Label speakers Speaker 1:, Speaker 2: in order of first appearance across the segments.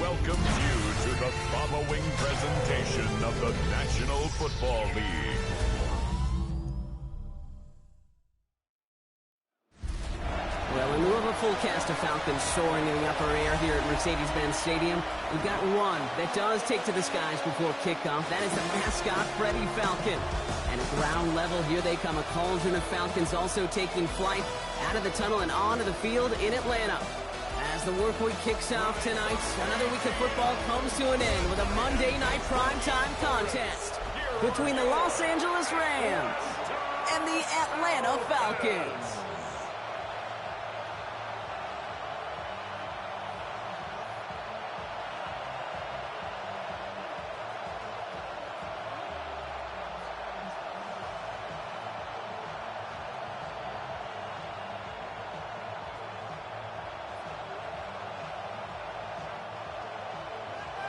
Speaker 1: welcomes you to the following presentation of the National Football League.
Speaker 2: Well, in lieu of a full cast of Falcons soaring in the upper air here at Mercedes-Benz Stadium, we've got one that does take to the skies before kickoff. That is the mascot, Freddie Falcon. And at ground level, here they come, a cauldron of Falcons also taking flight out of the tunnel and onto the field in Atlanta. As the work week kicks off tonight, another week of football comes to an end with a Monday night primetime contest between the Los Angeles Rams and the Atlanta Falcons.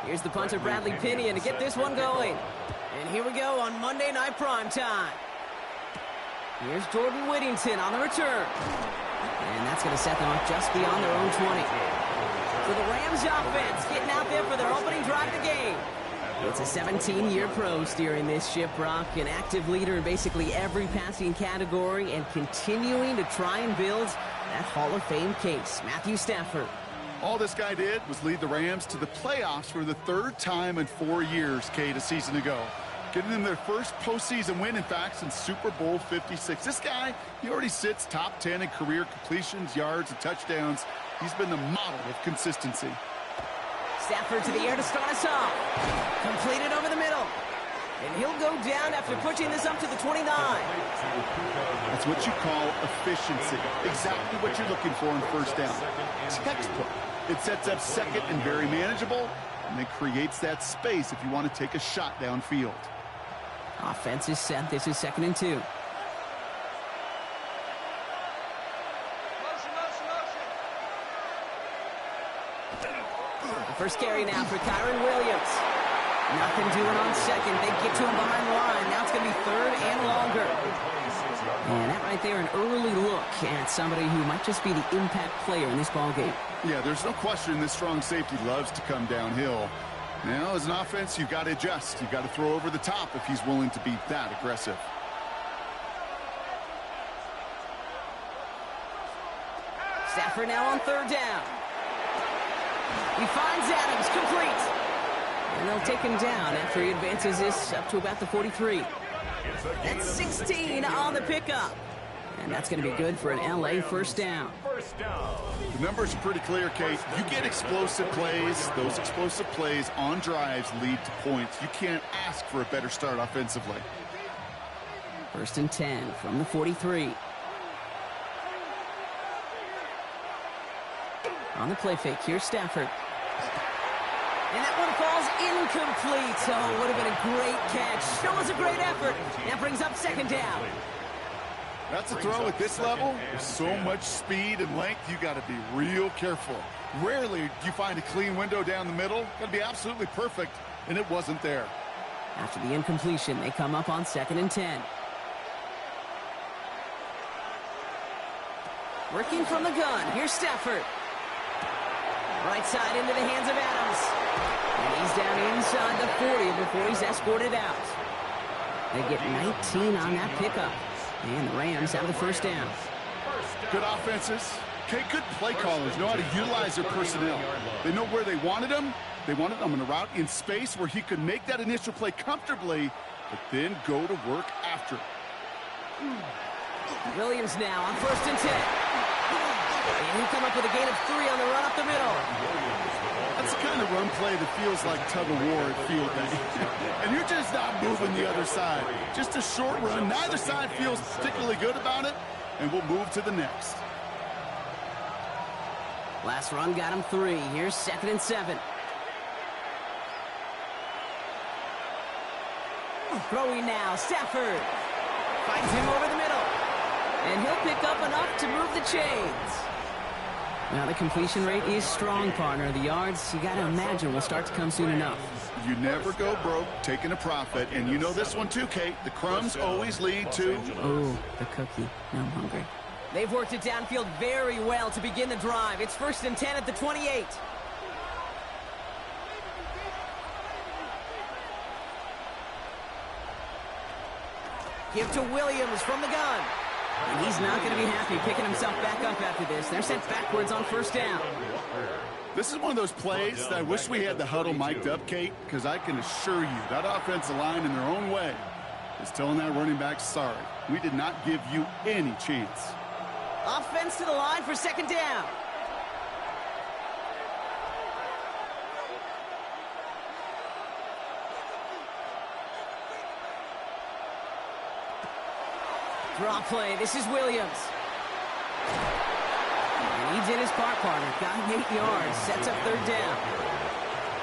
Speaker 2: Here's the punter, Bradley Pinion, to get this one going. And here we go on Monday Night Primetime. Here's Jordan Whittington on the return. And that's going to set them up just beyond their own 20. For the Rams offense, getting out there for their opening drive of the game. It's a 17-year pro steering this ship, Brock, an active leader in basically every passing category and continuing to try and build that Hall of Fame case. Matthew Stafford.
Speaker 3: All this guy did was lead the Rams to the playoffs for the third time in 4 years, Kate, a season ago. Getting them their first postseason win, in fact, since Super Bowl 56. This guy, he already sits top 10 in career completions, yards, and touchdowns. He's been the model of consistency.
Speaker 2: Stafford to the air to start us off. Completed over the middle. And he'll go down after pushing this up to the 29.
Speaker 3: That's what you call efficiency. Exactly what you're looking for in first down. Textbook. It sets up second and very manageable, and it creates that space if you want to take a shot downfield.
Speaker 2: Offense is set. This is 2nd and 2. The first carry now for Kyron Williams. Nothing doing on second. They get to him behind the line. Now it's going to be 3rd and longer. And that right there, an early look at somebody who might just be the impact player in this ballgame.
Speaker 3: Yeah, there's no question this strong safety loves to come downhill. Now, as an offense, you've got to adjust. You've got to throw over the top if he's willing to be that aggressive.
Speaker 2: Stafford now on 3rd down. He finds Adams, complete. And they'll take him down after he advances this up to about the 43. That's 16 on the pickup. And that's going to be good for an LA first down.
Speaker 3: The numbers are pretty clear, Kate. You get explosive plays. Those explosive plays on drives lead to points. You can't ask for a better start offensively.
Speaker 2: 1st and 10 from the 43. On the play fake, here's Stafford. And that one falls incomplete. Oh, it would have been a great catch. Still was a great effort. That brings up 2nd down.
Speaker 3: That's a throw at this level. There's so much speed and length, you got to be real careful. Rarely do you find a clean window down the middle. Got to be absolutely perfect, and it wasn't there.
Speaker 2: After the incompletion, they come up on 2nd and 10. Working from the gun, here's Stafford. Right side into the hands of Adams. And he's down inside the 40 before he's escorted out. They get 19 on that pickup. And the Rams have the first down.
Speaker 3: Good offenses. Okay, good play callers know how to utilize their personnel. They know where they wanted him. They wanted him in a route in space where he could make that initial play comfortably, but then go to work after.
Speaker 2: Williams now on 1st and 10. And he'll come up with a gain of 3 on the run up the middle.
Speaker 3: That's the kind of run play that feels like tug-of-war at field day. And you're just not moving the other side. Just a short run. Neither side feels particularly good about it, and we'll move to the next.
Speaker 2: Last run got him 3. Here's 2nd and 7. Throwing now, Stafford. Finds him over the middle. And he'll pick up enough to move the chains. Now the completion rate is strong, partner. The yards, you got to imagine, will start to come soon enough.
Speaker 3: You never go broke taking a profit. And you know this one too, Kate. The crumbs always lead to...
Speaker 2: Oh, the cookie. Now I'm hungry. They've worked it downfield very well to begin the drive. It's 1st and 10 at the 28. Give to Williams from the gun. And he's not going to be happy picking himself back up after this. They're sent backwards on first down.
Speaker 3: This is one of those plays that I wish we had the huddle mic'd up, Kate, because I can assure you that offensive line in their own way is telling that running back, sorry, we did not give you any chance.
Speaker 2: Offense to the line for second down. Draw play. This is Williams. And he did his part, partner. Got him 8 yards. Sets up third down.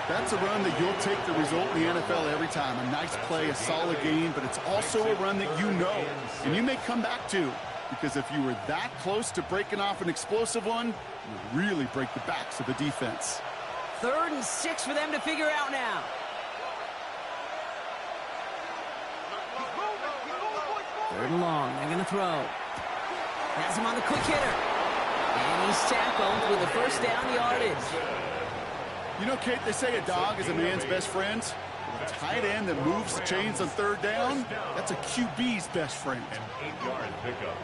Speaker 3: That's a run that you'll take the result in the NFL every time. A nice play, a solid game, but it's also a run that you know, and you may come back to, because if you were that close to breaking off an explosive one, you really break the backs of the defense.
Speaker 2: 3rd and 6 for them to figure out now. Third and long. They're going to throw. Has him on the quick hitter. And he's tackled with a first down yardage.
Speaker 3: You know, Kate, they say a dog is a man's best friend. A tight end that moves the chains on third down, that's a QB's best friend.
Speaker 1: An 8-yard pickup.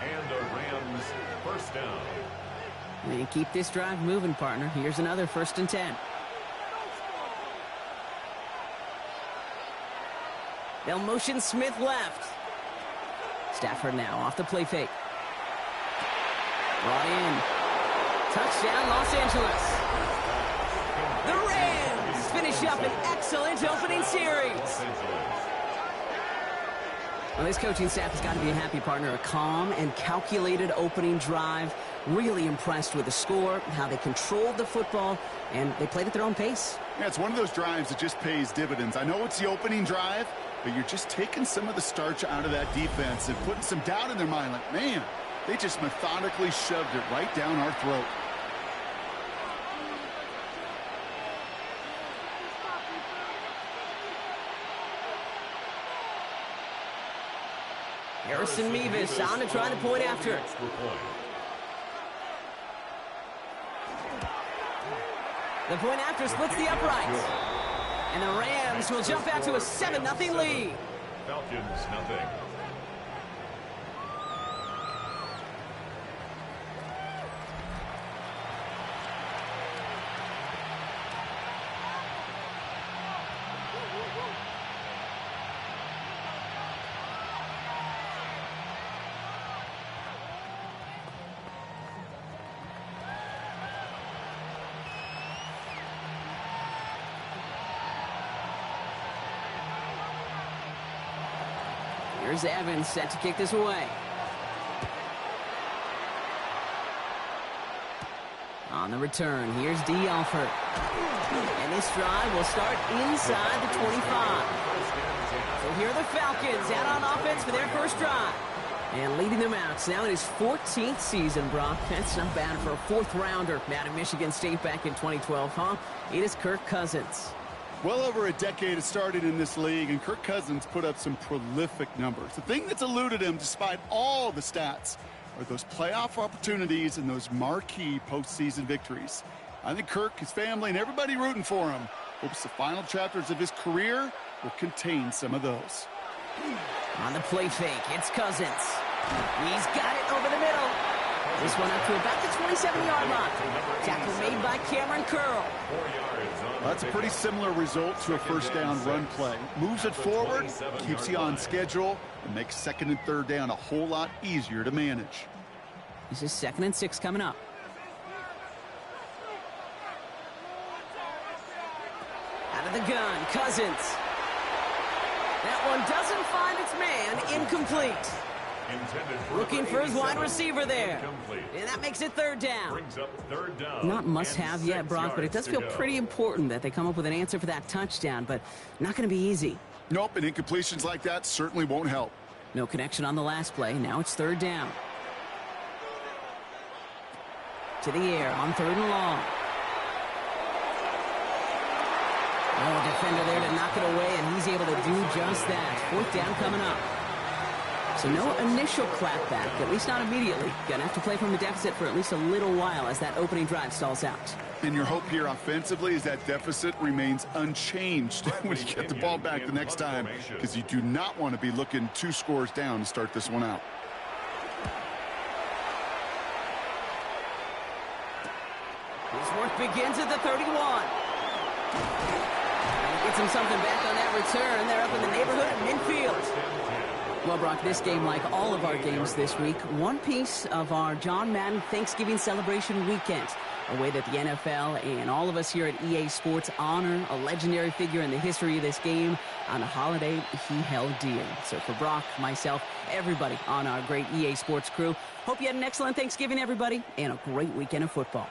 Speaker 1: And the Rams first down.
Speaker 2: And keep this drive moving, partner. Here's another 1st and 10. They'll motion Smith left. Stafford now off the play fake. Brought in. Touchdown, Los Angeles. The Rams finish up an excellent opening series. Well, this coaching staff has got to be a happy partner. A calm and calculated opening drive. Really impressed with the score, how they controlled the football, and they played at their own pace.
Speaker 3: Yeah, it's one of those drives that just pays dividends. I know it's the opening drive, but you're just taking some of the starch out of that defense and putting some doubt in their mind. Like, man, they just methodically shoved it right down our throat.
Speaker 2: Harrison Mevis on to try the point after. The point after splits the uprights. And the Rams will jump out to a 7-0 lead.
Speaker 1: Falcons, nothing.
Speaker 2: Here's Evans set to kick this away. On the return, here's D. Alford. And this drive will start inside the 25. So here are the Falcons out on offense for their first drive. And leading them out. It's now in his 14th season, Brock. That's not bad for a 4th-rounder out of Michigan State back in 2012, huh? It is Kirk Cousins.
Speaker 3: Well over a decade it started in this league, and Kirk Cousins put up some prolific numbers. The thing that's eluded him, despite all the stats, are those playoff opportunities and those marquee postseason victories. I think Kirk, his family, and everybody rooting for him hopes the final chapters of his career will contain some of those.
Speaker 2: On the play fake, it's Cousins. He's got it over the middle. This one up to about the 27-yard line. Tackle made by Cameron Curl.
Speaker 3: That's a pretty similar result to a first down run play. Moves it forward, keeps you on schedule, and makes 2nd and 3rd down a whole lot easier to manage.
Speaker 2: This is 2nd and 6 coming up. Out of the gun, Cousins. That one doesn't find its man, incomplete. Looking for his wide receiver there. And that makes it 3rd down. Not must-have yet, Brock, but it does feel pretty important that they come up with an answer for that touchdown, but not going to be easy.
Speaker 3: Nope, and incompletions like that certainly won't help.
Speaker 2: No connection on the last play. Now it's 3rd down. To the air on 3rd and long. Oh, defender there to knock it away, and he's able to do just that. 4th down coming up. So no initial clapback, at least not immediately. Gonna have to play from a deficit for at least a little while as that opening drive stalls out.
Speaker 3: And your hope here offensively is that deficit remains unchanged when you get the ball back the next time, because you do not want to be looking 2 scores down to start this one out.
Speaker 2: His work begins at the 31. And he gets him something back on that return. They're up in the neighborhood of midfield. Well, Brock, this game, like all of our games this week, one piece of our John Madden Thanksgiving celebration weekend. A way that the NFL and all of us here at EA Sports honor a legendary figure in the history of this game on a holiday he held dear. So for Brock, myself, everybody on our great EA Sports crew, hope you had an excellent Thanksgiving, everybody, and a great weekend of football.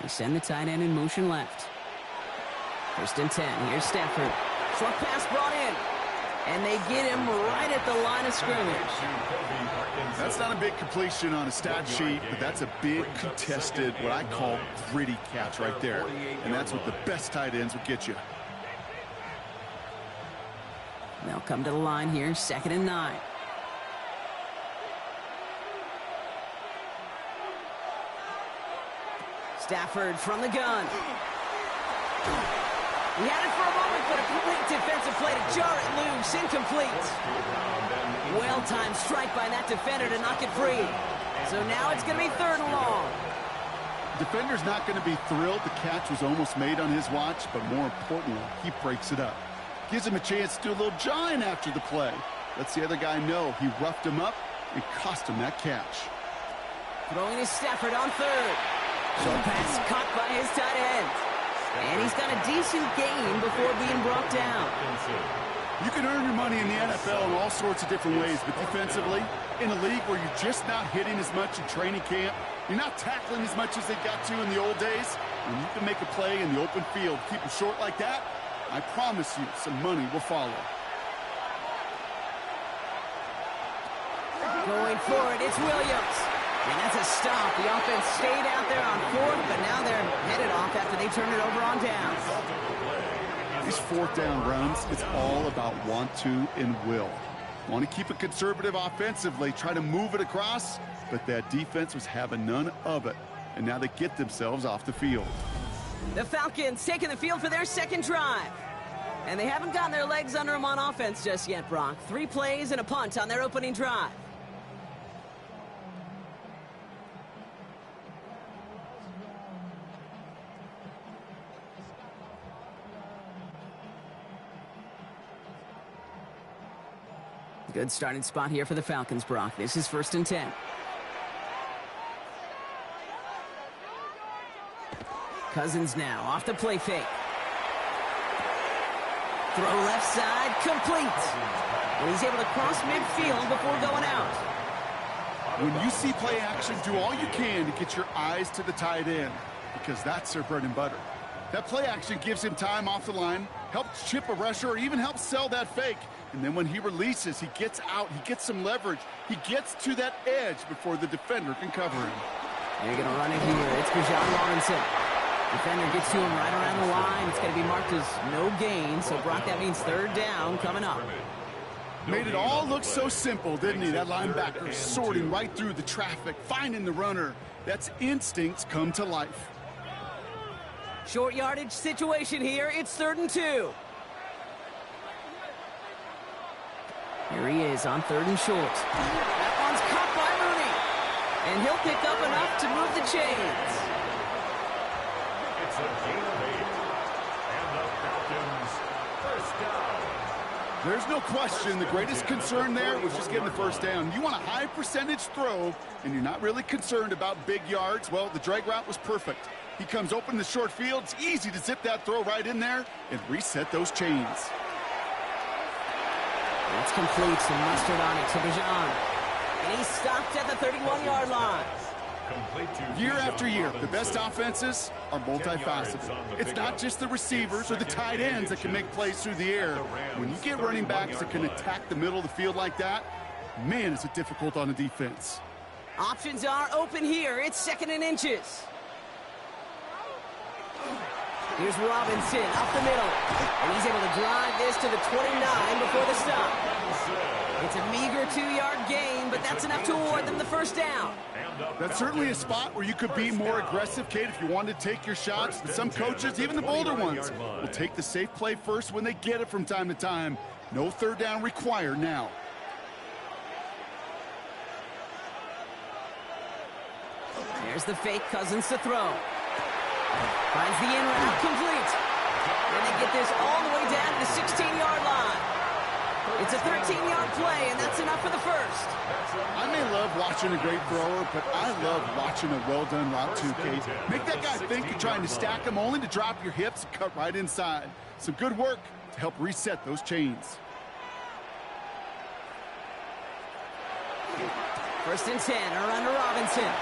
Speaker 2: They send the tight end in motion left. 1st and 10. Here's Stafford. Short pass brought in. And they get him right at the line of scrimmage.
Speaker 3: That's not a big completion on a stat sheet, but that's a big contested, what I call gritty catch right there. And that's what the best tight ends will get you.
Speaker 2: They'll come to the line here, 2nd and 9. Stafford from the gun. He had it for a moment, but a complete defensive play to jar it loose. Incomplete. Well-timed strike by that defender to knock it free. So now it's going to be 3rd and long.
Speaker 3: The defender's not going to be thrilled the catch was almost made on his watch, but more importantly, he breaks it up. Gives him a chance to do a little jawing after the play. Lets the other guy know he roughed him up and cost him that catch.
Speaker 2: Throwing is Stafford on 3rd. Short pass caught by his tight end. And he's got a decent gain before being brought down.
Speaker 3: You can earn your money in the NFL in all sorts of different ways, but defensively, in a league where you're just not hitting as much in training camp, you're not tackling as much as they got to in the old days, when you can make a play in the open field, keep them short like that, I promise you some money will follow.
Speaker 2: Going for it, it's Williams. And that's a stop. The offense stayed out there on 4th, but now they're headed off after they turn it over on downs.
Speaker 3: These 4th down runs, it's all about want to and will. Want to keep it conservative offensively, try to move it across, but that defense was having none of it. And now they get themselves off the field.
Speaker 2: The Falcons taking the field for their 2nd drive. And they haven't gotten their legs under them on offense just yet, Brock. 3 plays and a punt on their opening drive. Good starting spot here for the Falcons, Brock. This is 1st and 10. Cousins now off the play fake. Throw left side, complete. And he's able to cross midfield before going out.
Speaker 3: When you see play action, do all you can to get your eyes to the tight end, because that's their bread and butter. That play action gives him time off the line, helps chip a rusher, or even helps sell that fake. And then when he releases, he gets out, he gets some leverage. He gets to that edge before the defender can cover him.
Speaker 2: They're going to run it here. It's Bijan Robinson. Defender gets to him right around the line. It's going to be marked as no gain. So, Brock, that means 3rd down coming up.
Speaker 3: Made it all look so simple, didn't he? That linebacker sorting right through the traffic, finding the runner. That's instincts come to life.
Speaker 2: Short yardage situation here. It's 3rd and 2. Here he is on 3rd and short. That one's caught by Mooney. And he'll pick up enough to move the chains.
Speaker 1: It's a gain of 8. And the Falcons, 1st down.
Speaker 3: There's no question the greatest concern there was just getting the 1st down. You want a high percentage throw, and you're not really concerned about big yards. Well, the drag route was perfect. He comes open in the short field. It's easy to zip that throw right in there and reset those chains.
Speaker 2: That's complete. Some mustard on it to Bijan. And he's stopped at the 31-yard line.
Speaker 3: Year after year, the best offenses are multifaceted. It's not just the receivers or the tight ends that can make plays through the air. When you get running backs that can attack the middle of the field like that, man, is it difficult on the defense.
Speaker 2: Options are open here. It's 2nd and inches. Here's Robinson up the middle. And he's able to drive this to the 29 before the stop. It's a meager 2-yard gain, but that's enough to award them the first down.
Speaker 3: That's certainly a spot where you could be more aggressive, Kate, if you wanted to take your shots. And some coaches, even the bolder ones, will take the safe play first when they get it from time to time. No third down required now.
Speaker 2: There's the fake, Cousins to throw. Finds the in route, complete. And they get this all the way down to the 16-yard line. It's a 13-yard play, and that's enough for the first.
Speaker 3: I may love watching a great thrower, but I love watching a well-done route too, Kate. Make that guy think you're trying to stack him only to drop your hips and cut right inside. Some good work to help reset those chains.
Speaker 2: First and 10, a run to Robinson.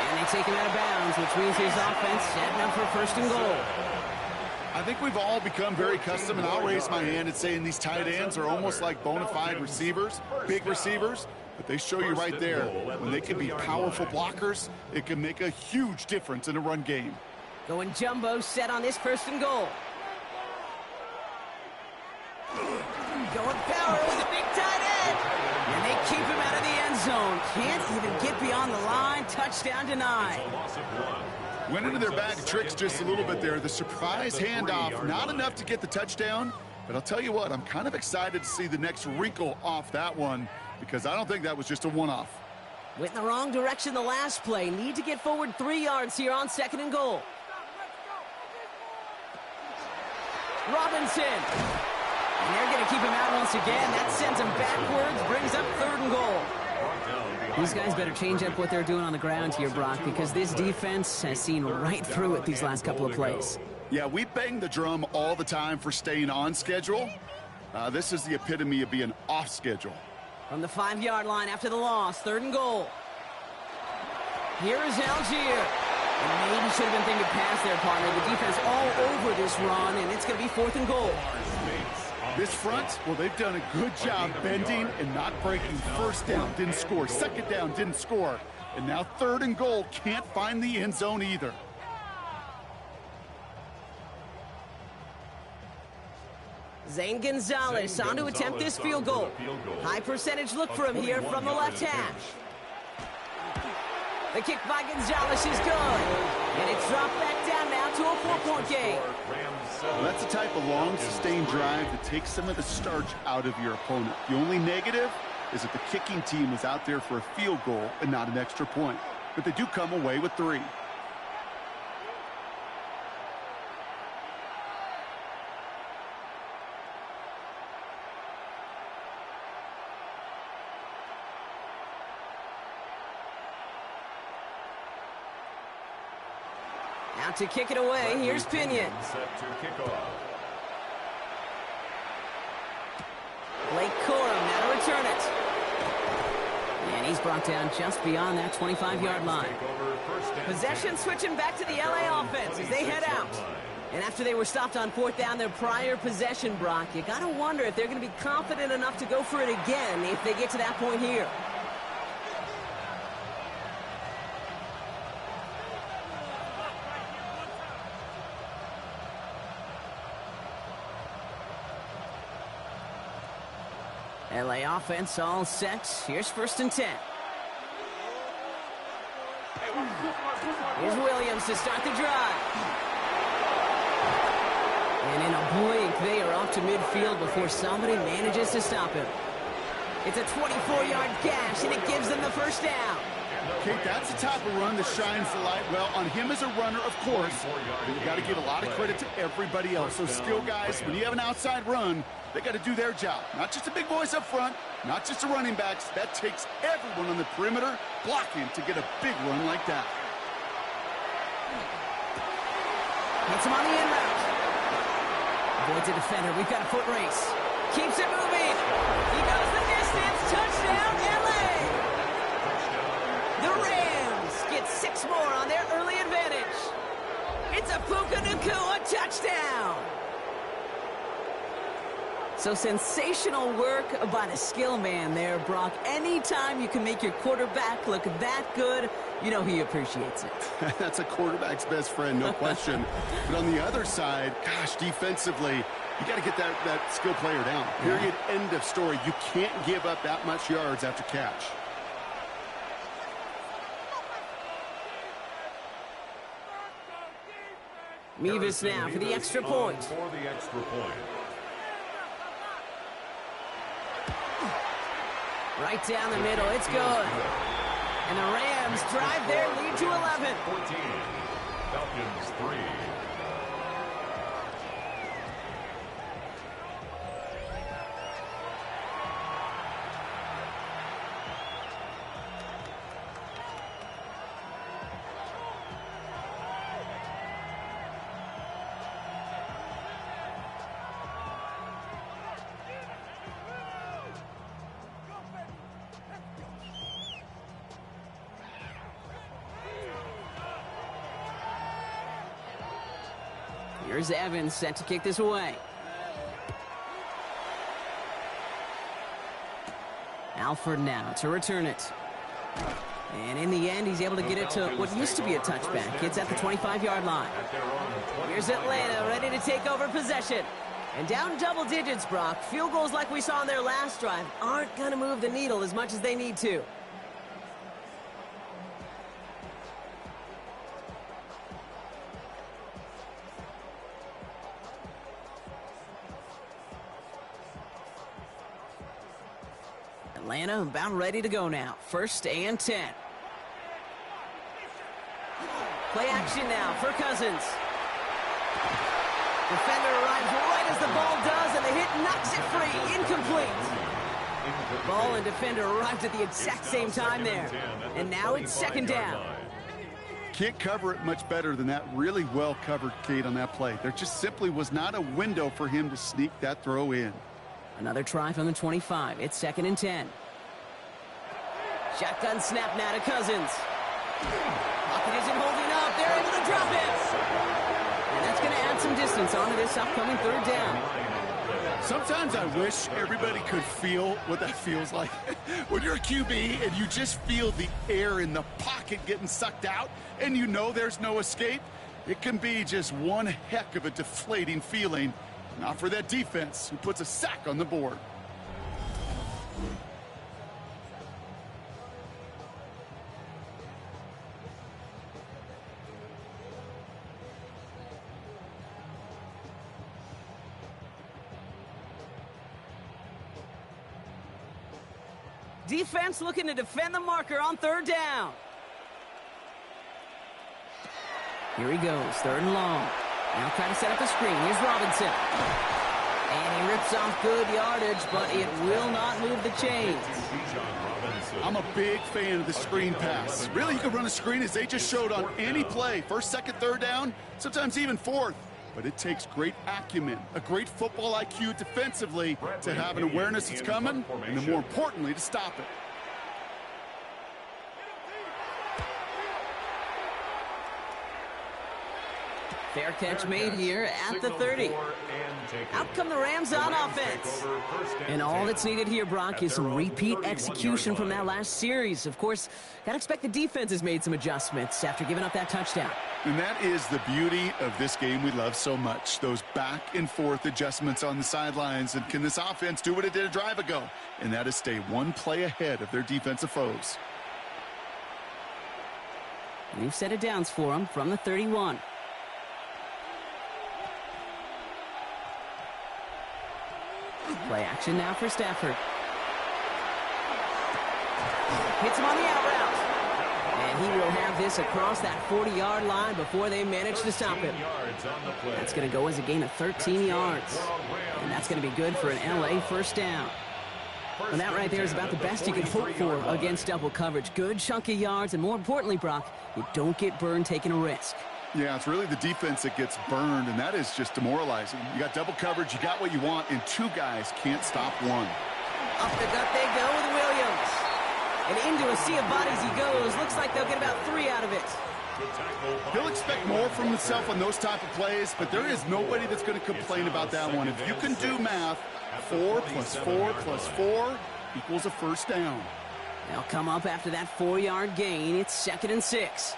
Speaker 2: And they take him out of bounds, which means his offense setting up for first and goal.
Speaker 3: I think we've all become very accustomed, and I'll raise my hand and saying these tight ends are almost like bona fide receivers, big receivers, but they show you right there, when they can be powerful blockers, it can make a huge difference in a run game.
Speaker 2: Going jumbo set on this first and goal. Going power with a big tight end. And they keep him out of the end zone. Can't even get beyond the line. Touchdown denied.
Speaker 3: Went into their bag of tricks just a little bit there. The surprise handoff, not enough to get the touchdown. But I'll tell you what, I'm kind of excited to see the next wrinkle off that one, because I don't think that was just a one-off.
Speaker 2: Went in the wrong direction the last play. Need to get forward 3 yards here on second and goal. Robinson. And they're going to keep him out once again. That sends him backwards, brings up third and goal. These guys better change up what they're doing on the ground here, Brock, because this defense has seen right through it these last couple of plays.
Speaker 3: Yeah, we bang the drum all the time for staying on schedule. This is the epitome of being off schedule.
Speaker 2: From the 5-yard line after the loss, third and goal. Here is Algier. And maybe should have been thinking past their partner. The defense all over this run, and it's going to be fourth and goal.
Speaker 3: This front, well, they've done a good job bending and not breaking. First down, didn't score. Second down, didn't score. And now third and goal, can't find the end zone either.
Speaker 2: Zane Gonzalez on to attempt this field goal. High percentage look for him here from the left hash. The kick by Gonzalez is good. And it's dropped back down now to a 4-point game.
Speaker 3: Well, that's the type of long, sustained drive that takes some of the starch out of your opponent. The only negative is that the kicking team was out there for a field goal and not an extra point. But they do come away with 3.
Speaker 2: Out to kick it away, here's Pinion. Blake Corum now to return it. And he's brought down just beyond that 25-yard line. Possession switching back to the LA offense as they head out. And after they were stopped on fourth down their prior possession, Brock, you got to wonder if they're going to be confident enough to go for it again if they get to that point here. LA offense all set. Here's first and 10. Here's Williams to start the drive. And in a blink, they are up to midfield before somebody manages to stop him. It's a 24-yard gash, and it gives them the first down.
Speaker 3: Kate, that's the type of run that shines the light well on him as a runner, of course, but you got to give a lot of credit to everybody else. Those skill guys, when you have an outside run, they got to do their job. Not just the big boys up front, not just the running backs. That takes everyone on the perimeter blocking to get a big run like that.
Speaker 2: Hits him on the in route. Avoids a defender. We've got a foot race. Keeps it moving. He goes the distance. Touchdown, LA. The Rams get 6 more on their early advantage. It's a Puka Nacua touchdown. So sensational work by the skill man there, Brock. Anytime you can make your quarterback look that good, you know he appreciates it.
Speaker 3: That's a quarterback's best friend, no question. But on the other side, gosh, defensively, you got to get that skill player down. Period, end of story. You can't give up that much yards after catch.
Speaker 2: Mevis now for the extra point. Right down the middle, it's good. And the Rams drive their lead to 11.
Speaker 1: 14, Falcons 3.
Speaker 2: Here's Evans set to kick this away. Alford now to return it. And in the end, he's able to get it to what used to be a touchback. It's at the 25-yard line. Here's Atlanta ready to take over possession. And down double digits, Brock. Field goals like we saw in their last drive aren't going to move the needle as much as they need to. Atlanta about ready to go now. 1st and 10. Play action now for Cousins. Defender arrives right as the ball does, and the hit knocks it free. Incomplete. Ball and defender arrived at the exact same time there. And now it's 2nd down.
Speaker 3: Can't cover it much better than that. Really well covered, Kate, on that play. There just simply was not a window for him to sneak that throw in.
Speaker 2: Another try from the 25. It's 2nd and 10. Shotgun snap now to Cousins. Pocket isn't holding up. They're able to drop it. And that's going to add some distance onto this upcoming 3rd down.
Speaker 3: Sometimes I wish everybody could feel what that feels like. When you're a QB and you just feel the air in the pocket getting sucked out and you know there's no escape, it can be just one heck of a deflating feeling. Not for that defense who puts a sack on the board.
Speaker 2: Defense looking to defend the marker on 3rd down. Here he goes, 3rd and long. Now trying to set up a screen. Here's Robinson. And he rips off good yardage, but it will not move the chains.
Speaker 3: I'm a big fan of the screen pass. Really, you can run a screen as they just showed on any play. 1st, 2nd, 3rd down, sometimes even 4th. But it takes great acumen, a great football IQ defensively to have an awareness that's coming, and then more importantly, to stop it.
Speaker 2: Fair catch made here at the 30. Out come the Rams on offense. And all that's needed here, Brock, is some repeat execution from that last series. Of course, got to expect the defense has made some adjustments after giving up that touchdown.
Speaker 3: And that is the beauty of this game we love so much. Those back and forth adjustments on the sidelines. And can this offense do what it did a drive ago? And that is stay one play ahead of their defensive foes.
Speaker 2: We've set it downs for them from the 31. Play action now for Stafford. Hits him on the out route. And he will have this across that 40-yard line before they manage to stop him. That's going to go as a gain of 13 yards. And that's going to be good for an LA 1st down. And that right there is about the best you can hope for against double coverage. Good chunky yards, and more importantly, Brock, you don't get burned taking a risk.
Speaker 3: Yeah, it's really the defense that gets burned, and that is just demoralizing. You got double coverage, you got what you want, and 2 guys can't stop one.
Speaker 2: Up the gut they go with Williams. And into a sea of bodies he goes. Looks like they'll get about 3 out of it.
Speaker 3: He'll expect more from himself on those type of plays, but there is nobody that's going to complain about that one. If you can do math, 4 plus 4 plus 4 equals a first down.
Speaker 2: They'll come up after that 4-yard gain. It's 2nd and 6.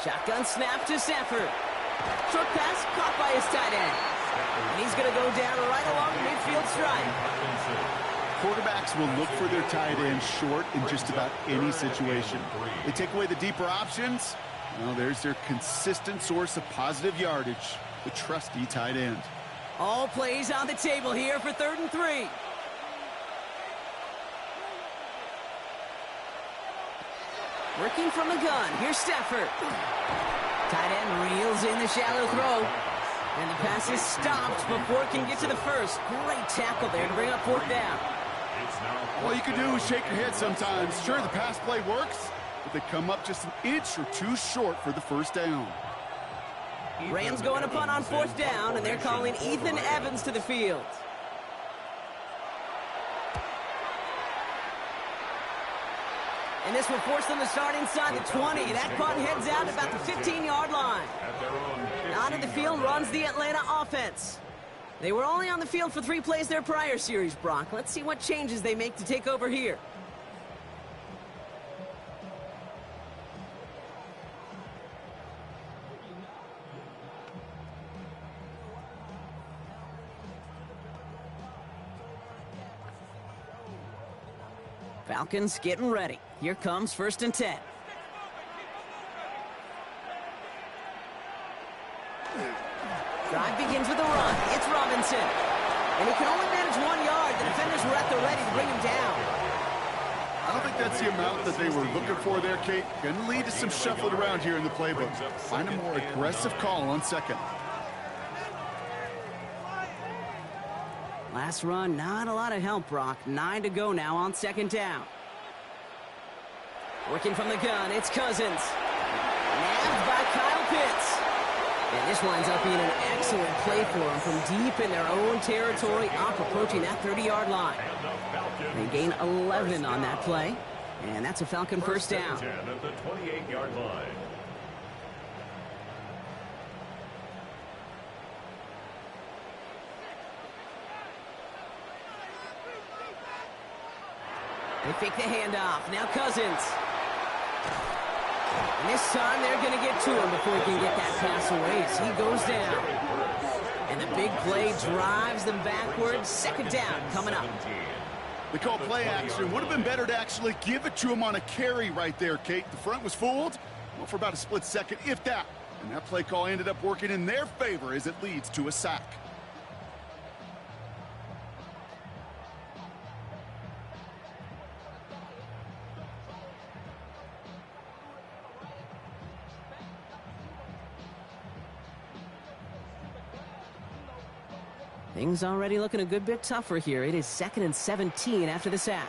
Speaker 2: Shotgun snap to Stafford. Short pass caught by his tight end. And he's going to go down right along the midfield stripe.
Speaker 3: Quarterbacks will look for their tight end short in just about any situation. They take away the deeper options. Well, there's their consistent source of positive yardage, the trusty tight end.
Speaker 2: All plays on the table here for 3rd and 3. Working from the gun, here's Stafford. Tight end reels in the shallow throw. And the pass is stopped before it can get to the first. Great tackle there to bring up 4th down.
Speaker 3: All you can do is shake your head sometimes. Sure, the pass play works, but they come up just an inch or two short for the first down.
Speaker 2: Rams going to punt on 4th down, and they're calling Ethan Evans to the field. And this will force them to start inside the 20. That punt heads out about the 15-yard line. Onto the field runs the Atlanta offense. They were only on the field for 3 plays their prior series, Brock. Let's see what changes they make to take over here. Falcons getting ready. Here comes 1st and 10. Drive begins with a run. It's Robinson. And he can only manage 1 yard. The defenders were at the ready to bring him down.
Speaker 3: I don't think that's the amount that they were looking for there, Kate. Going to lead to some shuffling around here in the playbook. Find a more aggressive call on 2nd.
Speaker 2: Last run, not a lot of help, Brock. 9 to go now on 2nd down. Working from the gun, it's Cousins. Nabbed by Kyle Pitts. And this winds up being an excellent play for them from deep in their own territory, up approaching that 30-yard line. They gain 11 on that play, and that's a Falcon first down.
Speaker 1: 10 at the 28-yard line.
Speaker 2: They fake the handoff. Now Cousins. And this time they're going to get to him before he can get that pass away as he goes down. And the big play drives them backwards. 2nd down coming up.
Speaker 3: They call play action. Would have been better to actually give it to him on a carry right there, Kate. The front was fooled well, for about a split second, if that. And that play call ended up working in their favor as it leads to a sack.
Speaker 2: Things already looking a good bit tougher here. It is 2nd and 17 after the sack.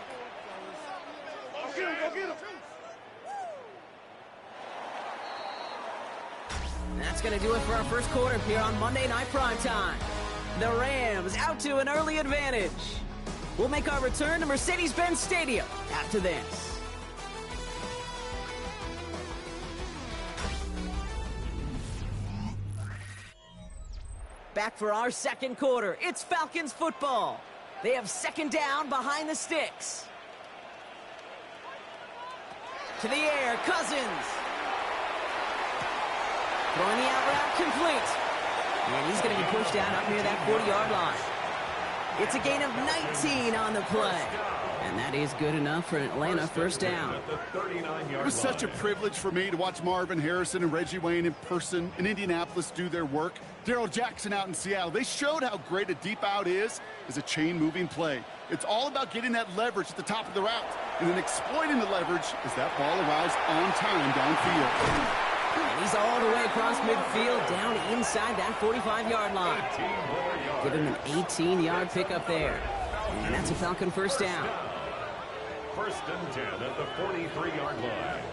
Speaker 2: That's going to do it for our first quarter here on Monday Night Primetime. The Rams out to an early advantage. We'll make our return to Mercedes-Benz Stadium after this. Back for our second quarter. It's Falcons football. They have 2nd down behind the sticks. To the air, Cousins. Throwing the out route complete. And he's going to be pushed down up near that 40-yard line. It's a gain of 19 on the play. And that is good enough for an Atlanta first down.
Speaker 3: It was such a privilege for me to watch Marvin Harrison and Reggie Wayne in person in Indianapolis do their work. Darrell Jackson out in Seattle. They showed how great a deep out is as a chain-moving play. It's all about getting that leverage at the top of the route and then exploiting the leverage as that ball arrives on time downfield.
Speaker 2: And he's all the way across midfield, down inside that 45-yard line. Give him an 18-yard pickup there. And that's a Falcon first down.
Speaker 1: 1st and 10 at the 43-yard line.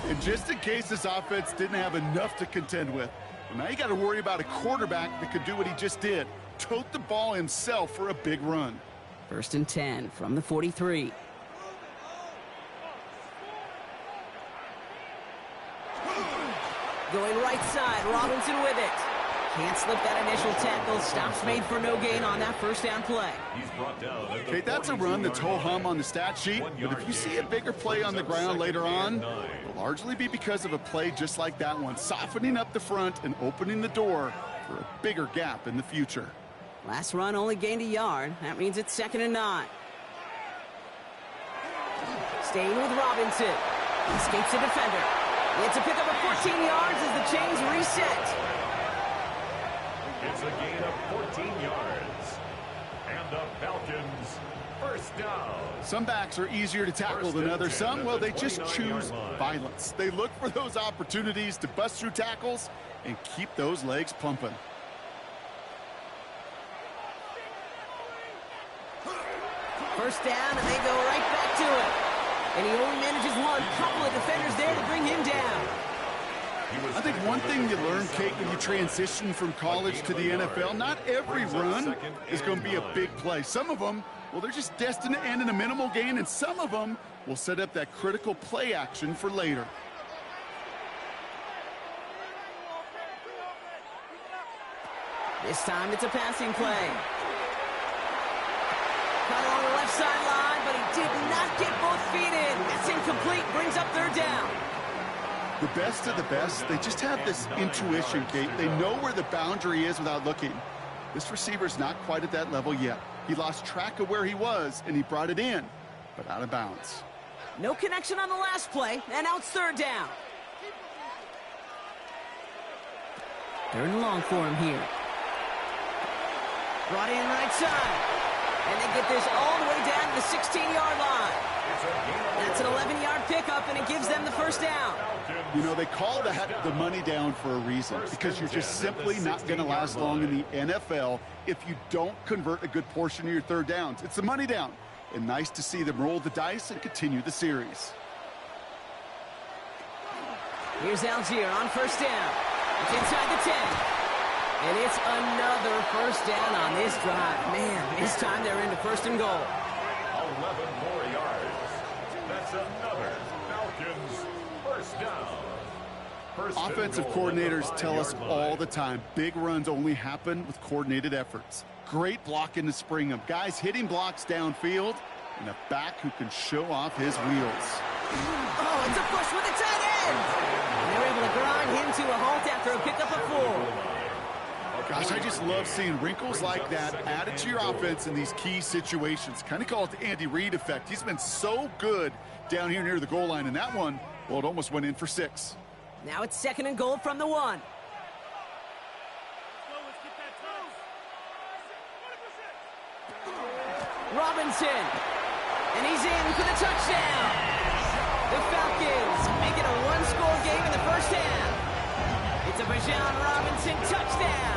Speaker 3: And just in case this offense didn't have enough to contend with, now you got to worry about a quarterback that could do what he just did. Tote the ball himself for a big run.
Speaker 2: 1st and 10 from the 43. Going right side, Robinson with it. Can't slip that initial tackle. Stops made for no gain on that first down play.
Speaker 3: Okay, that's a run that's ho-hum on the stat sheet, but if you see a bigger play on the ground later on, it'll largely be because of a play just like that one, softening up the front and opening the door for a bigger gap in the future.
Speaker 2: Last run only gained a yard. That means it's 2nd and 9. Staying with Robinson. Escapes the defender. It's a pickup of 14 yards as the chains reset.
Speaker 1: It's a gain of 14 yards. And the Falcons, first down.
Speaker 3: Some backs are easier to tackle than others. Some, well, they just choose violence. They look for those opportunities to bust through tackles and keep those legs pumping.
Speaker 2: First down, and they go right back to it. And he only manages one. Couple of defenders there to bring him down.
Speaker 3: I think one thing you learn, Kate, when you transition from college to the NFL, not every run is going to be a big play. Some of them, well, they're just destined to end in a minimal gain, and some of them will set up that critical play action for later.
Speaker 2: This time it's a passing play. Cut along the left sideline, but he did not get both feet in. That's incomplete, brings up 3rd down.
Speaker 3: The best of the best, they just have this intuition, Kate. They know where the boundary is without looking. This receiver's not quite at that level yet. He lost track of where he was, and he brought it in, but out of bounds.
Speaker 2: No connection on the last play, and now it's 3rd down. 3rd and long for him here. Brought in right side. And they get this all the way down to the 16-yard line. That's an 11-yard pickup, and it gives them the first down.
Speaker 3: You know, they call that the money down for a reason, because you're just simply not going to last long in the NFL if you don't convert a good portion of your 3rd downs. It's the money down, and nice to see them roll the dice and continue the series.
Speaker 2: Here's Algier on first down. It's inside the 10. And it's another first down on this drive. Man, this time they're into 1st and goal.
Speaker 1: 11 more yards. That's another Falcons first down.
Speaker 3: Offensive coordinators tell us all the time, big runs only happen with coordinated efforts. Great blocking to spring them. Guys hitting blocks downfield, and a back who can show off his wheels.
Speaker 2: Oh, it's a push with the tight end. And they're able to grind him to a halt after a pickup of 4.
Speaker 3: Gosh, I just love seeing wrinkles like that added to your offense in these key situations. Kind of call it the Andy Reid effect. He's been so good down here near the goal line, and that one, well, it almost went in for 6.
Speaker 2: Now it's 2nd and goal from the 1. Robinson, and he's in for the touchdown. The Falcons make it a 1-score game in the first half. It's a Bijan Robinson touchdown.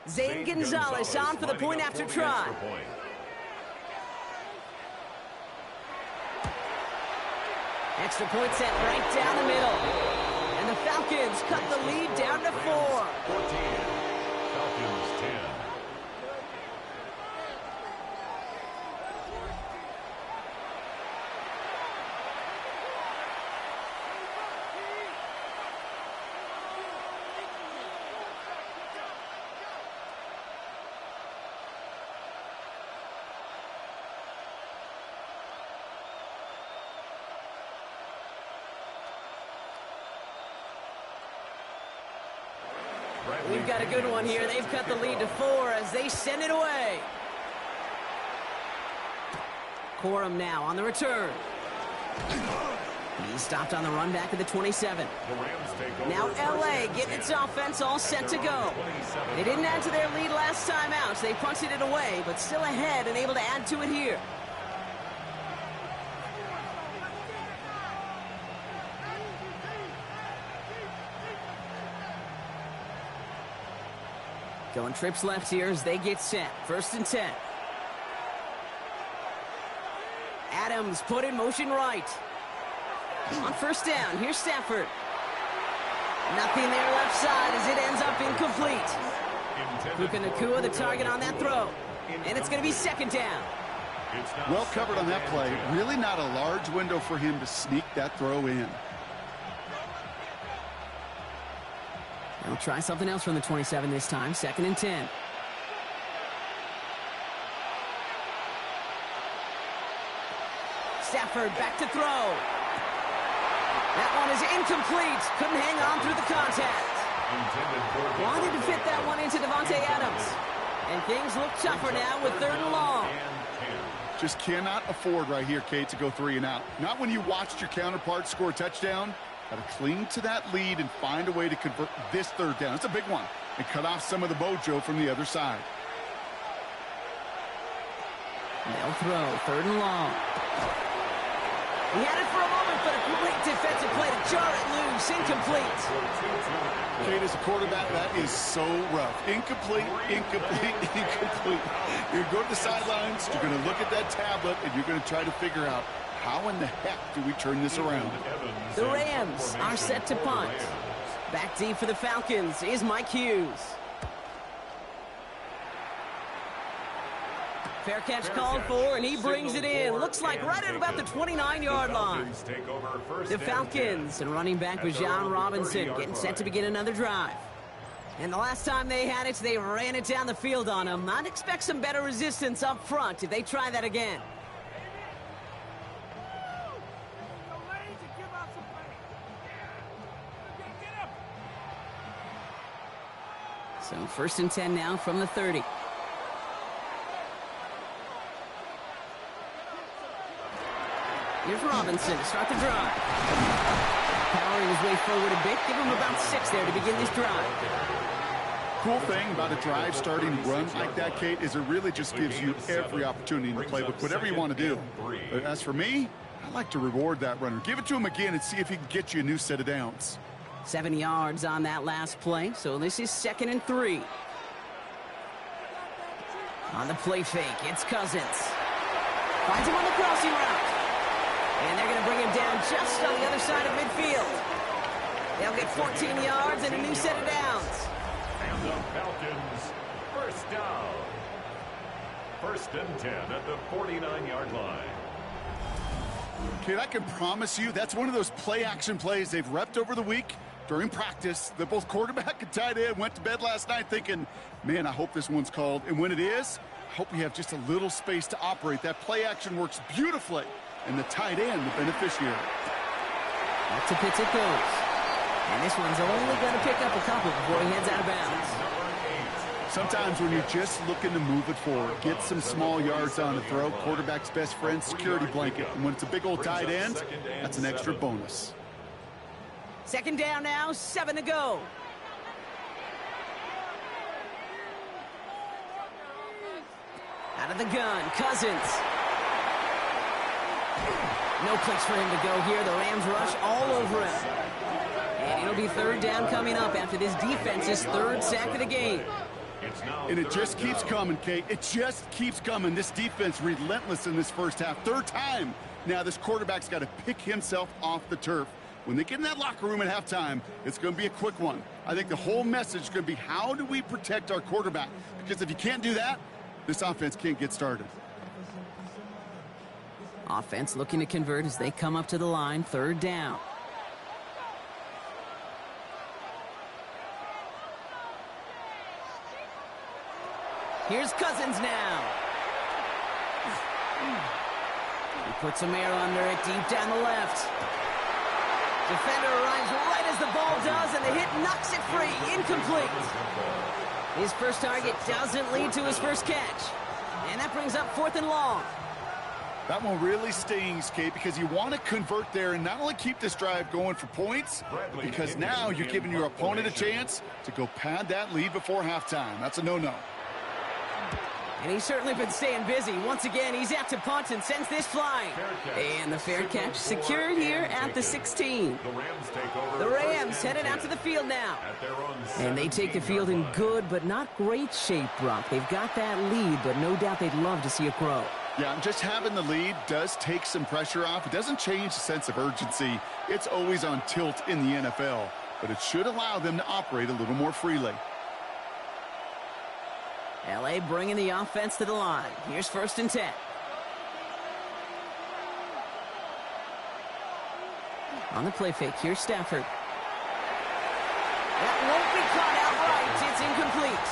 Speaker 2: Zane Gonzalez on for the point after try. Extra point set right down the middle. And the Falcons cut the lead down to 4.
Speaker 1: 14. Falcons 10.
Speaker 2: We've got a good one here. They've cut the lead to 4 as they send it away. Corum now on the return. He's stopped on the run back at the 27. Now LA getting its offense all set to go. They didn't add to their lead last time out, so they punted it away, but still ahead and able to add to it here. Going trips left here as they get set. 1st and 10. Adams put in motion right. On 1st down, here's Stafford. Nothing there left side as it ends up incomplete. Puka Nacua the target on that throw. And it's going to be 2nd down.
Speaker 3: Well covered on that play. Really not a large window for him to sneak that throw in.
Speaker 2: They'll try something else from the 27 this time. 2nd and 10. Stafford back to throw. That one is incomplete. Couldn't hang on through the contact. Wanted to fit that one into Devontae Adams. And things look tougher now with 3rd and long.
Speaker 3: Just cannot afford right here, Kate, to go 3 and out. Not when you watched your counterpart score a touchdown. Got to cling to that lead and find a way to convert this 3rd down. It's a big one. And cut off some of the mojo from the other side.
Speaker 2: They'll throw. 3rd and long. He had it for a moment, but a great defensive play to jar it loose. Incomplete.
Speaker 3: Kate, as a quarterback, that is so rough. Incomplete, incomplete, incomplete. You're going to go to the sidelines, you're going to look at that tablet, and you're going to try to figure out how in the heck do we turn this around.
Speaker 2: The Rams are set to punt. Back deep for the Falcons is Mike Hughes. Fair catch called for, and he brings it in. Looks like right at about the 29-yard line. The Falcons and running back Bijan Robinson getting set to begin another drive. And the last time they had it, they ran it down the field on him. I'd expect some better resistance up front if they try that again. So 1st and 10 now from the 30. Here's Robinson to start the drive. Powering his way forward a bit. Give him about 6 there to begin this drive.
Speaker 3: Cool thing about a drive starting run like that, Kate, is it really just gives you every opportunity in the playbook, whatever you want to do. But as for me, I like to reward that runner. Give it to him again and see if he can get you a new set of downs.
Speaker 2: 7 yards on that last play, so this is 2nd and 3. On the play fake, it's Cousins. Finds him on the crossing route. And they're going to bring him down just on the other side of midfield. They'll get 14 yards and a new set of downs.
Speaker 1: And the Falcons, 1st down. 1st and 10 at the 49-yard line.
Speaker 3: Kate, I can promise you that's one of those play-action plays they've repped over the week during practice. That both quarterback and tight end went to bed last night thinking, man, I hope this one's called. And when it is, I hope we have just a little space to operate. That play-action works beautifully. And the tight end, the beneficiary.
Speaker 2: Back to Pitts it goes. And this one's only going to pick up a couple before he heads out of bounds.
Speaker 3: Sometimes when you're just looking to move it forward, get some small yards on the throw, quarterback's best friend, security blanket. And when it's a big old tight end, that's an extra bonus.
Speaker 2: 2nd down now, 7 to go. Out of the gun, Cousins. No place for him to go here. The Rams rush all over him. And it'll be 3rd down coming up after this defense's 3rd sack of the game.
Speaker 3: And it just keeps coming, Kate. It just keeps coming. This defense relentless in this 1st half. 3rd time. Now this quarterback's got to pick himself off the turf. When they get in that locker room at halftime, it's going to be a quick one. I think the whole message is going to be, how do we protect our quarterback? Because if you can't do that, this offense can't get started.
Speaker 2: Offense looking to convert as they come up to the line. 3rd down. Here's Cousins now. He puts some air under it deep down the left. Defender arrives right as the ball does, and the hit knocks it free. Incomplete. His first target doesn't lead to his first catch. And that brings up 4th and long.
Speaker 3: That one really stings, Kate, because you want to convert there and not only keep this drive going for points, because now you're giving your opponent a chance to go pad that lead before halftime. That's a no-no.
Speaker 2: And he's certainly been staying busy. Once again, he's out to punt and sends this flying. And the fair catch secured here at the 16. The Rams headed out to the field now. And they take the field in good but not great shape, Brock. They've got that lead, but no doubt they'd love to see it grow.
Speaker 3: Yeah, just having the lead does take some pressure off. It doesn't change the sense of urgency. It's always on tilt in the NFL, but it should allow them to operate a little more freely.
Speaker 2: L.A. bringing the offense to the line. Here's 1st and 10. On the play fake, here's Stafford. That won't be caught outright. It's incomplete.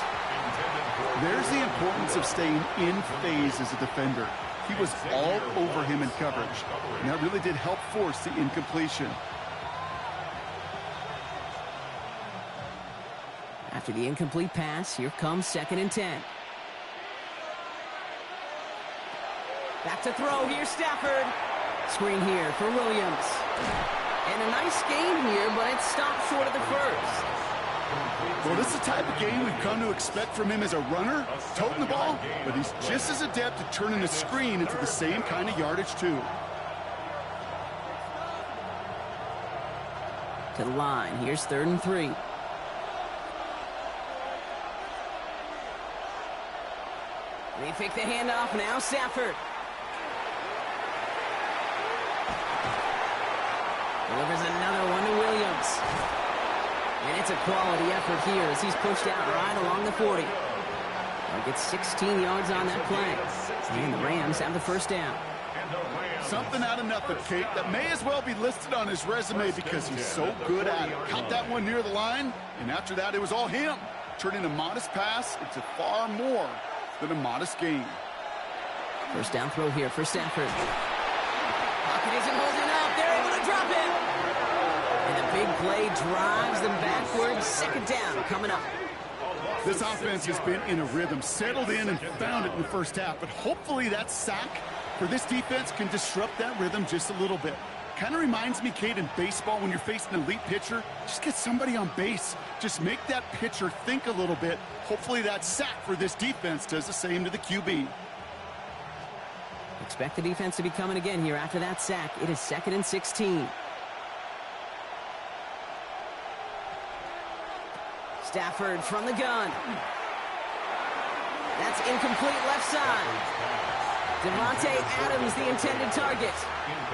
Speaker 3: There's the importance of staying in phase as a defender. He was all over him in coverage, and that really did help force the incompletion.
Speaker 2: After the incomplete pass, here comes 2nd and 10. Back to throw, here's Stafford. Screen here for Williams. And a nice gain here, but it stopped short of the first.
Speaker 3: Well, this is the type of game we've come to expect from him as a runner, toting the ball, but he's just as adept at turning a screen into the same kind of yardage, too.
Speaker 2: To the line, here's 3rd and 3. They fake the handoff, now Stafford. Delivers another one to Williams. And it's a quality effort here as he's pushed out right along the 40. They'll get 16 yards on that play. And the Rams have the 1st down.
Speaker 3: Something out of nothing, Kate, that may as well be listed on his resume because he's so good at it. Caught that one near the line, and after that, it was all him. Turning a modest pass into far more than a modest gain.
Speaker 2: 1st down throw here for Stafford. Pocket isn't holding up. They're able to drop him. And a big play drives them backwards. 2nd down coming up.
Speaker 3: This offense has been in a rhythm, settled in and found it in the 1st half, but hopefully that sack for this defense can disrupt that rhythm just a little bit. Kind of reminds me, Kate, in baseball when you're facing an elite pitcher, just get somebody on base. Just make that pitcher think a little bit. Hopefully that sack for this defense does the same to the QB.
Speaker 2: Expect the defense to be coming again here after that sack. It is 2nd and 16. Stafford from the gun. That's incomplete left side. Devontae Adams, the intended target.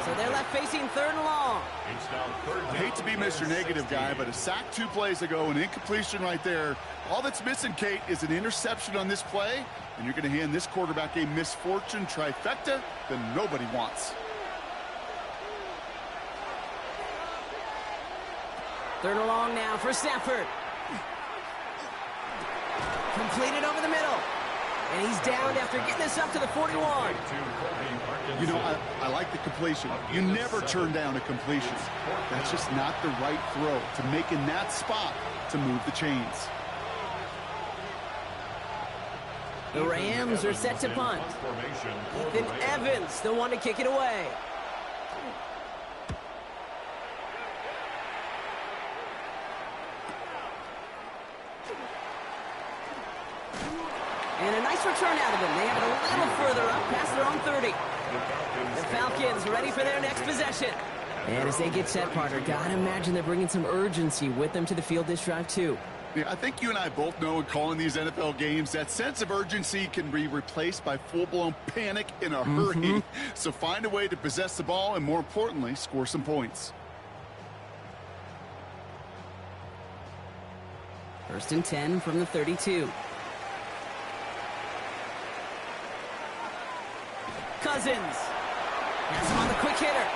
Speaker 2: So they're left facing 3rd and long.
Speaker 3: I hate to be Mr. Negative guy, but a sack 2 plays ago, an incompletion right there. All that's missing, Kate, is an interception on this play, and you're going to hand this quarterback a misfortune trifecta that nobody wants.
Speaker 2: 3rd and long now for Stafford. Completed over the middle. And he's down after getting this up to the 41.
Speaker 3: You know, I like the completion. You never turn down a completion. That's just not the right throw to make in that spot to move the chains.
Speaker 2: The Rams are set to punt. Ethan Evans, the one to kick it away. And a nice return out of them. They have it a little further up past their own 30. The Falcons ready for their next possession. And as they get set, partner, gotta imagine they're bringing some urgency with them to the field this drive, too.
Speaker 3: Yeah, I think you and I both know in calling these NFL games, that sense of urgency can be replaced by full-blown panic in a hurry. So find a way to possess the ball and, more importantly, score some points.
Speaker 2: 1st and 10 from the 32. Cousins. That's him on the quick hitter.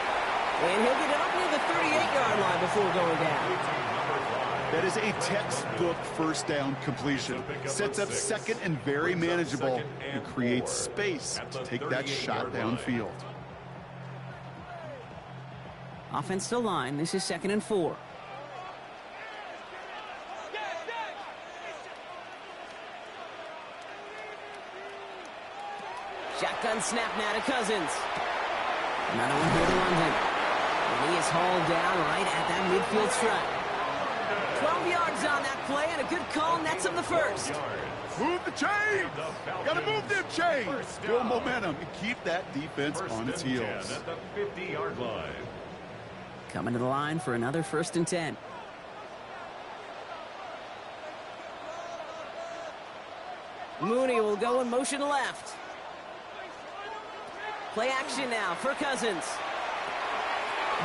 Speaker 2: And he'll get it up near the 38-yard line before going down.
Speaker 3: That is a textbook 1st down completion. Sets up 2nd and very manageable and creates space to take that shot downfield.
Speaker 2: Offense to line. This is 2nd and 4. Shotgun snap now to Cousins. Another one here to London. And he is hauled down right at that midfield stripe. 12 yards on that play, and a good call nets him the first.
Speaker 3: Move the chains! Gotta move them chains! Build momentum and keep that defense on its heels.
Speaker 1: At the 50-yard line.
Speaker 2: Coming to the line for another 1st and 10. Mooney will go in motion left. Play action now for Cousins.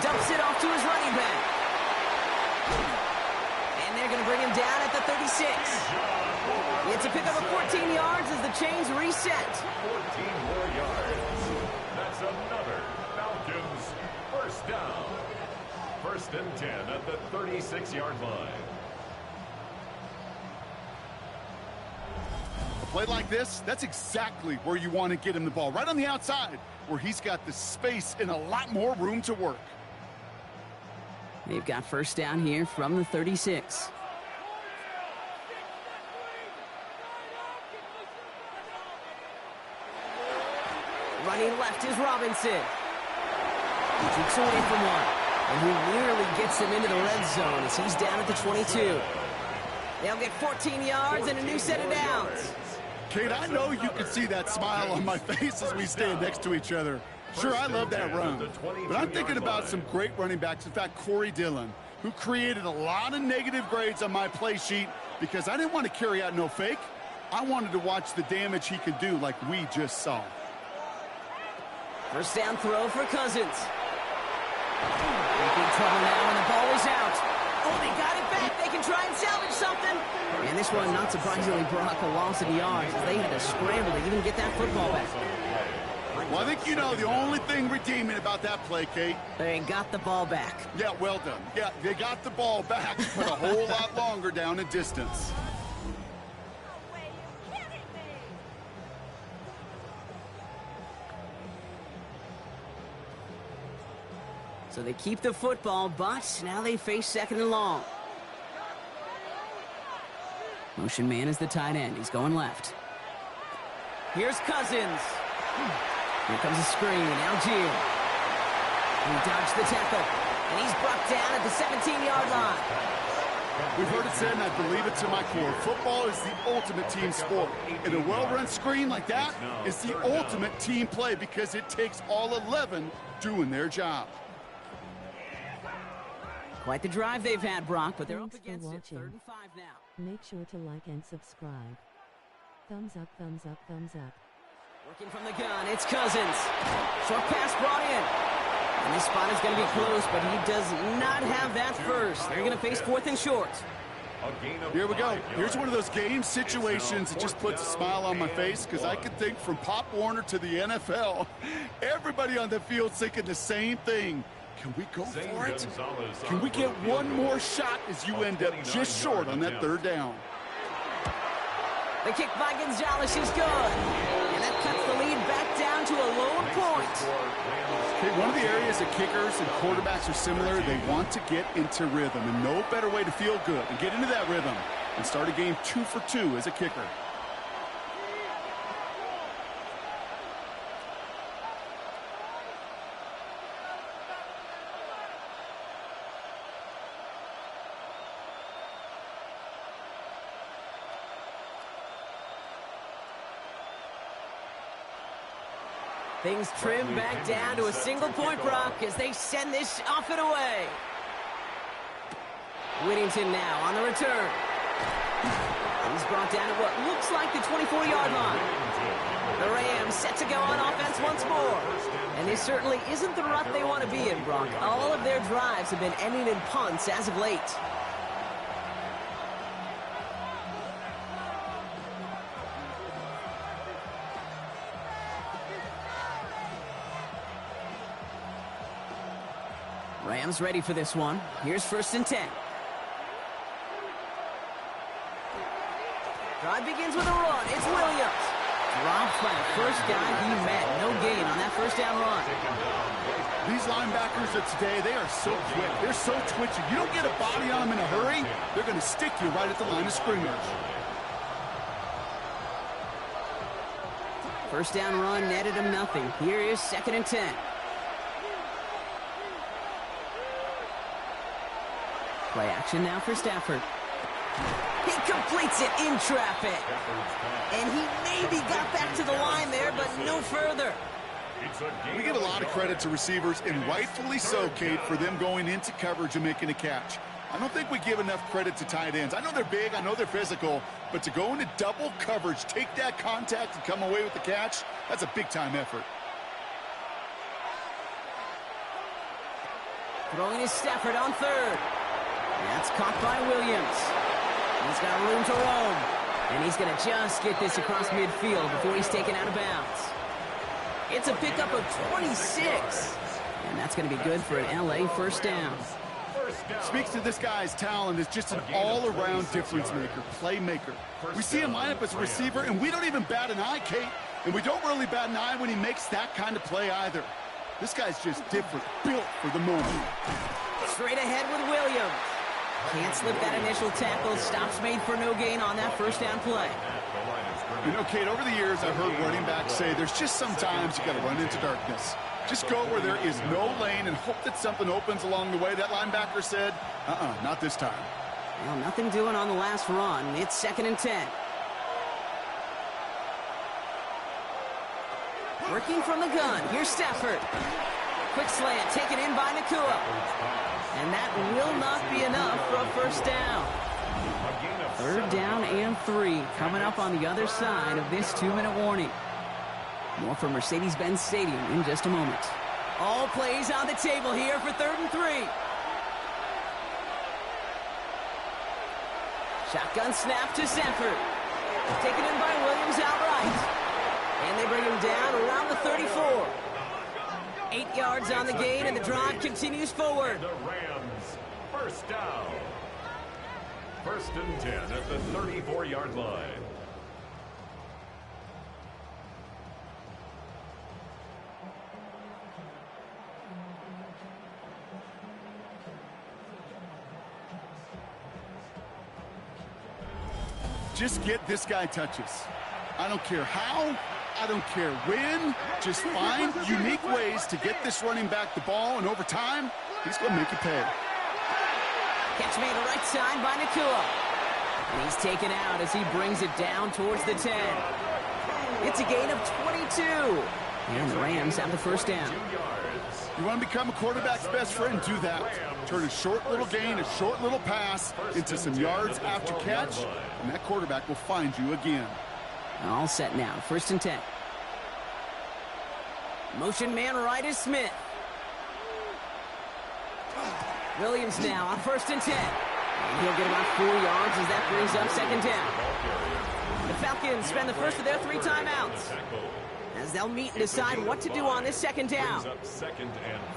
Speaker 2: Dumps it off to his running back. And they're going to bring him down at the 36. It's a pickup of 14 yards as the chains reset.
Speaker 1: 14 more yards. That's another Falcons first down. 1st and 10 at the 36-yard line.
Speaker 3: A play like this, that's exactly where you want to get him the ball. Right on the outside, where he's got the space and a lot more room to work.
Speaker 2: They've got 1st down here from the 36. Running left is Robinson. He keeps away from one. And he nearly gets him into the red zone as he's down at the 22. They'll get 14 yards and a new set of downs.
Speaker 3: Kate, I know you can see that smile on my face as we stand next to each other. Sure, I love that run, but I'm thinking about some great running backs. In fact, Corey Dillon, who created a lot of negative grades on my play sheet because I didn't want to carry out no fake. I wanted to watch the damage he could do like we just saw.
Speaker 2: 1st down throw for Cousins. In big trouble now, and the ball is out. Oh, they got it back. They can try and salvage something. And this one, not surprisingly, brought a loss of yards as they had to scramble to even get that football back.
Speaker 3: Well, I think you know the only thing redeeming about that play, Kate.
Speaker 2: They got the ball back.
Speaker 3: Yeah, well done. Yeah, they got the ball back, but a whole lot longer down in distance.
Speaker 2: So they keep the football, but now they face 2nd and long. Motion man is the tight end. He's going left. Here's Cousins. Here comes a screen. Algier. He dodged the tackle. And he's brought down at the 17-yard line.
Speaker 3: We've heard it said, and I believe it to my core. Football is the ultimate team sport. And a well-run screen like that is the ultimate team play because it takes all 11 doing their job.
Speaker 2: Quite the drive they've had, Brock, but they're
Speaker 4: Thanks
Speaker 2: up against it.
Speaker 4: for
Speaker 2: 3rd
Speaker 4: watching.
Speaker 2: and 5 now.
Speaker 4: Make sure to like and subscribe. Thumbs up, thumbs up, thumbs up.
Speaker 2: Working from the gun, it's Cousins. Short pass brought in. And this spot is going to be close, but he does not have that first. They're going to face 4th and short.
Speaker 3: Here we go. Here's one of those game situations that just puts a smile on my face because I can think from Pop Warner to the NFL. Everybody on the field thinking the same thing. Can we go for it? Can we get one more shot as you end up just short on that 3rd down?
Speaker 2: The kick by Gonzalez is good. And that cuts the lead back down to a lower point.
Speaker 3: Okay, one of the areas that kickers and quarterbacks are similar, they want to get into rhythm. And no better way to feel good and get into that rhythm and start a game 2 for 2 as a kicker.
Speaker 2: Things trim back down to a single point, Brock, as they send this off and away. Whittington now on the return. He's brought down at what looks like the 24-yard line. The Rams set to go on offense once more. And this certainly isn't the rut they want to be in, Brock. All of their drives have been ending in punts as of late. Rams ready for this one. Here's 1st and 10. Drive begins with a run. It's Williams. Dropped by the first guy he met. No gain on that 1st down run.
Speaker 3: These linebackers of today, they are so quick. They're so twitchy. You don't get a body on them in a hurry, they're going to stick you right at the line of scrimmage.
Speaker 2: 1st down run netted him nothing. Here is 2nd and 10. Play action now for Stafford. He completes it in traffic. And he maybe got back to the line there, but no further.
Speaker 3: We give a lot of credit to receivers, and rightfully so, Kate, for them going into coverage and making a catch. I don't think we give enough credit to tight ends. I know they're big, I know they're physical, but to go into double coverage, take that contact, and come away with the catch, that's a big-time effort.
Speaker 2: Throwing is Stafford on third. That's caught by Williams. He's got room to roam. And he's going to just get this across midfield before he's taken out of bounds. It's a pickup of 26. And that's going to be good for an LA first down.
Speaker 3: Speaks to this guy's talent as just an all-around difference maker, playmaker. We see him line up as a receiver, and we don't even bat an eye, Kate. And we don't really bat an eye when he makes that kind of play either. This guy's just different, built for the moment.
Speaker 2: Straight ahead with Williams. Can't slip that initial tackle. Stops made for no gain on that first down play.
Speaker 3: You know, Kate, over the years, I've heard running backs say there's just sometimes you got to run into darkness. Just go where there is no lane and hope that something opens along the way. That linebacker said, not this time.
Speaker 2: Well, nothing doing on the last run. It's 2nd and 10. Working from the gun. Here's Stafford. Quick slant taken in by Nakua. And that will not be enough for a first down. 3rd down and 3 coming up on the other side of this 2-minute warning. More from Mercedes-Benz Stadium in just a moment. All plays on the table here for 3rd and 3. Shotgun snap to Stafford. Taken in by Williams outright. And they bring him down around the 34. 8 yards on the gain, and the drive continues forward.
Speaker 1: The Rams, first down. 1st and 10 at the 34-yard line.
Speaker 3: Just get this guy touches. I don't care how, I don't care when. Just find unique ways to get this running back the ball, and over time, he's going to make you pay.
Speaker 2: Catch made right side by Nakua. And he's taken out as he brings it down towards the 10. It's a gain of 22. And the Rams have the first down.
Speaker 3: You want to become a quarterback's best friend? Do that. Turn a short little gain, a short little pass into some yards after catch, and that quarterback will find you again.
Speaker 2: All set now. 1st and 10. Motion man right is Smith. Williams now on 1st and 10. And he'll get about 4 yards as that brings up 2nd down. The Falcons spend the first of their 3 timeouts as they'll meet and decide what to do on this 2nd down.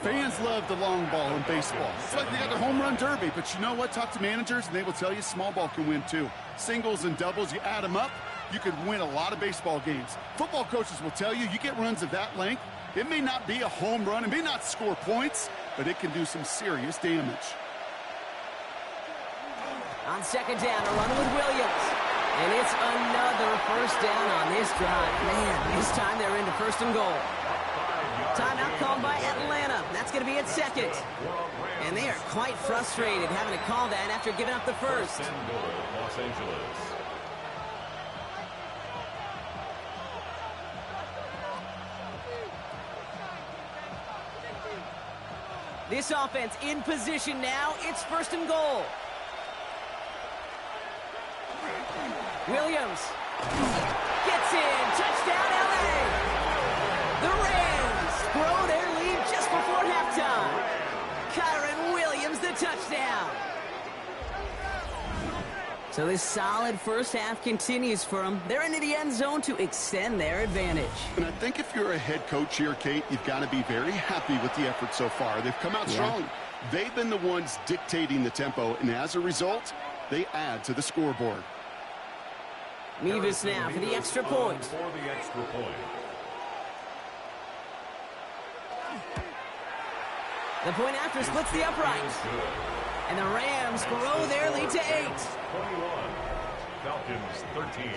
Speaker 3: Fans love the long ball in baseball. It's like they got the home run derby, but you know what? Talk to managers and they will tell you small ball can win too. Singles and doubles, you add them up, you could win a lot of baseball games. Football coaches will tell you get runs of that length. It may not be a home run, it may not score points, but it can do some serious damage.
Speaker 2: On 2nd down, a run with Williams. And it's another first down on this drive. Man, this time they're into 1st and goal. Timeout called by Atlanta. That's going to be at 2nd. And they are quite frustrated having to call that after giving up the first.
Speaker 1: Los Angeles.
Speaker 2: This offense in position now. It's 1st and goal. Williams gets in. Touchdown, LA. The Rams grow their lead just before halftime. Kyron Williams, the touchdown. So this solid first half continues for them. They're into the end zone to extend their advantage.
Speaker 3: And I think if you're a head coach here, Kate, you've got to be very happy with the effort so far. They've come out strong. They've been the ones dictating the tempo, and as a result, they add to the scoreboard.
Speaker 2: Mevis now for the extra point. The point after splits the upright. And the Rams grow their lead to 8.
Speaker 1: 21. Falcons 13.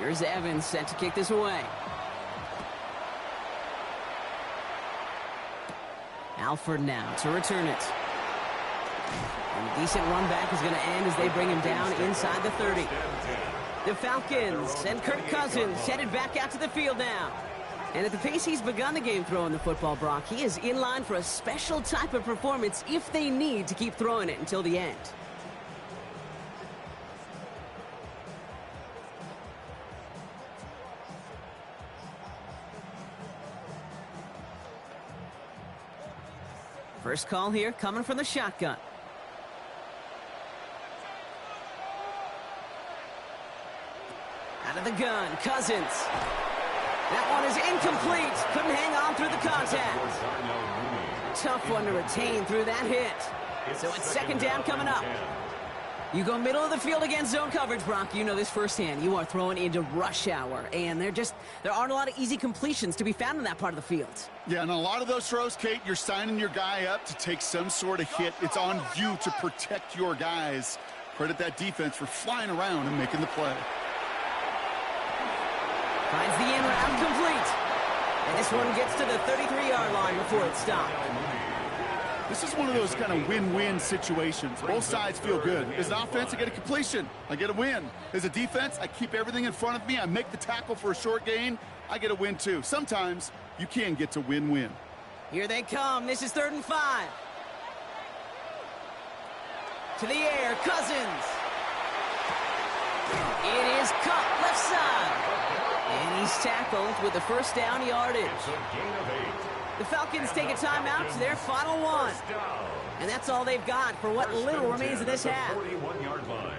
Speaker 2: Here's Evans set to kick this away. Alford now to return it. And a decent run back is going to end as they bring him down inside the 30. The Falcons and Kirk Cousins headed back out to the field now. And at the pace he's begun the game throwing the football, Brock, he is in line for a special type of performance if they need to keep throwing it until the end. First call here coming from the shotgun. Out of the gun, Cousins. That one is incomplete. Couldn't hang on through the contact. Tough one to retain through that hit. So it's second down coming up. You go middle of the field against zone coverage, Brock. You know this firsthand. You are throwing into rush hour, and there aren't a lot of easy completions to be found in that part of the field.
Speaker 3: Yeah, and a lot of those throws, Kate, you're signing your guy up to take some sort of hit. It's on you to protect your guys. Credit that defense for flying around and making the play.
Speaker 2: Finds the in route complete. And this one gets to the 33-yard line before it's stopped.
Speaker 3: This is one of those kind of win-win situations. Both sides feel good. As an offense, I get a completion. I get a win. As a defense, I keep everything in front of me. I make the tackle for a short gain. I get a win, too. Sometimes you can get to win-win.
Speaker 2: Here they come. This is 3rd and 5. To the air, Cousins. It is cut left side. And he's tackled with the first down yardage. The Falcons take a timeout to their final one. And that's all they've got for what little remains of this half.
Speaker 1: 41-yard line.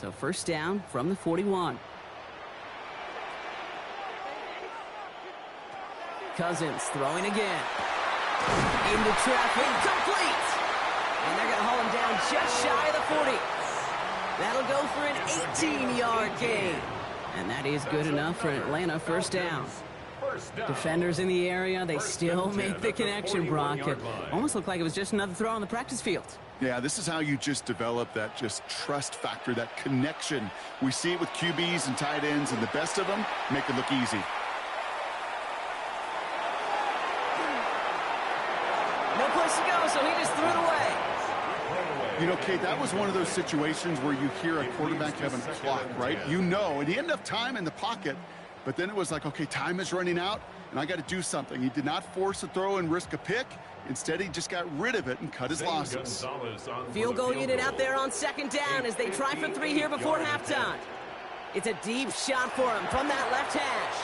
Speaker 2: So first down from the 41. Cousins throwing again. Into traffic, complete! And they're going to haul him down just shy of the 40. That'll go for an 18-yard gain. And that is good enough for Atlanta first down. Defenders in the area, they still make the connection, Brock. It almost looked like it was just another throw on the practice field.
Speaker 3: Yeah, this is how you just develop that just trust factor, that connection. We see it with QBs and tight ends, and the best of them make it look easy.
Speaker 2: No place to go, so he just threw it away.
Speaker 3: You know, Kate, that was one of those situations where you hear a quarterback having a clock, right? You know, and he had enough time in the pocket, but then it was like, okay, time is running out, and I got to do something. He did not force a throw and risk a pick. Instead, he just got rid of it and cut his losses.
Speaker 2: Field goal unit out there on second down as they try for 3 here before halftime. It's a deep shot for him from that left hash.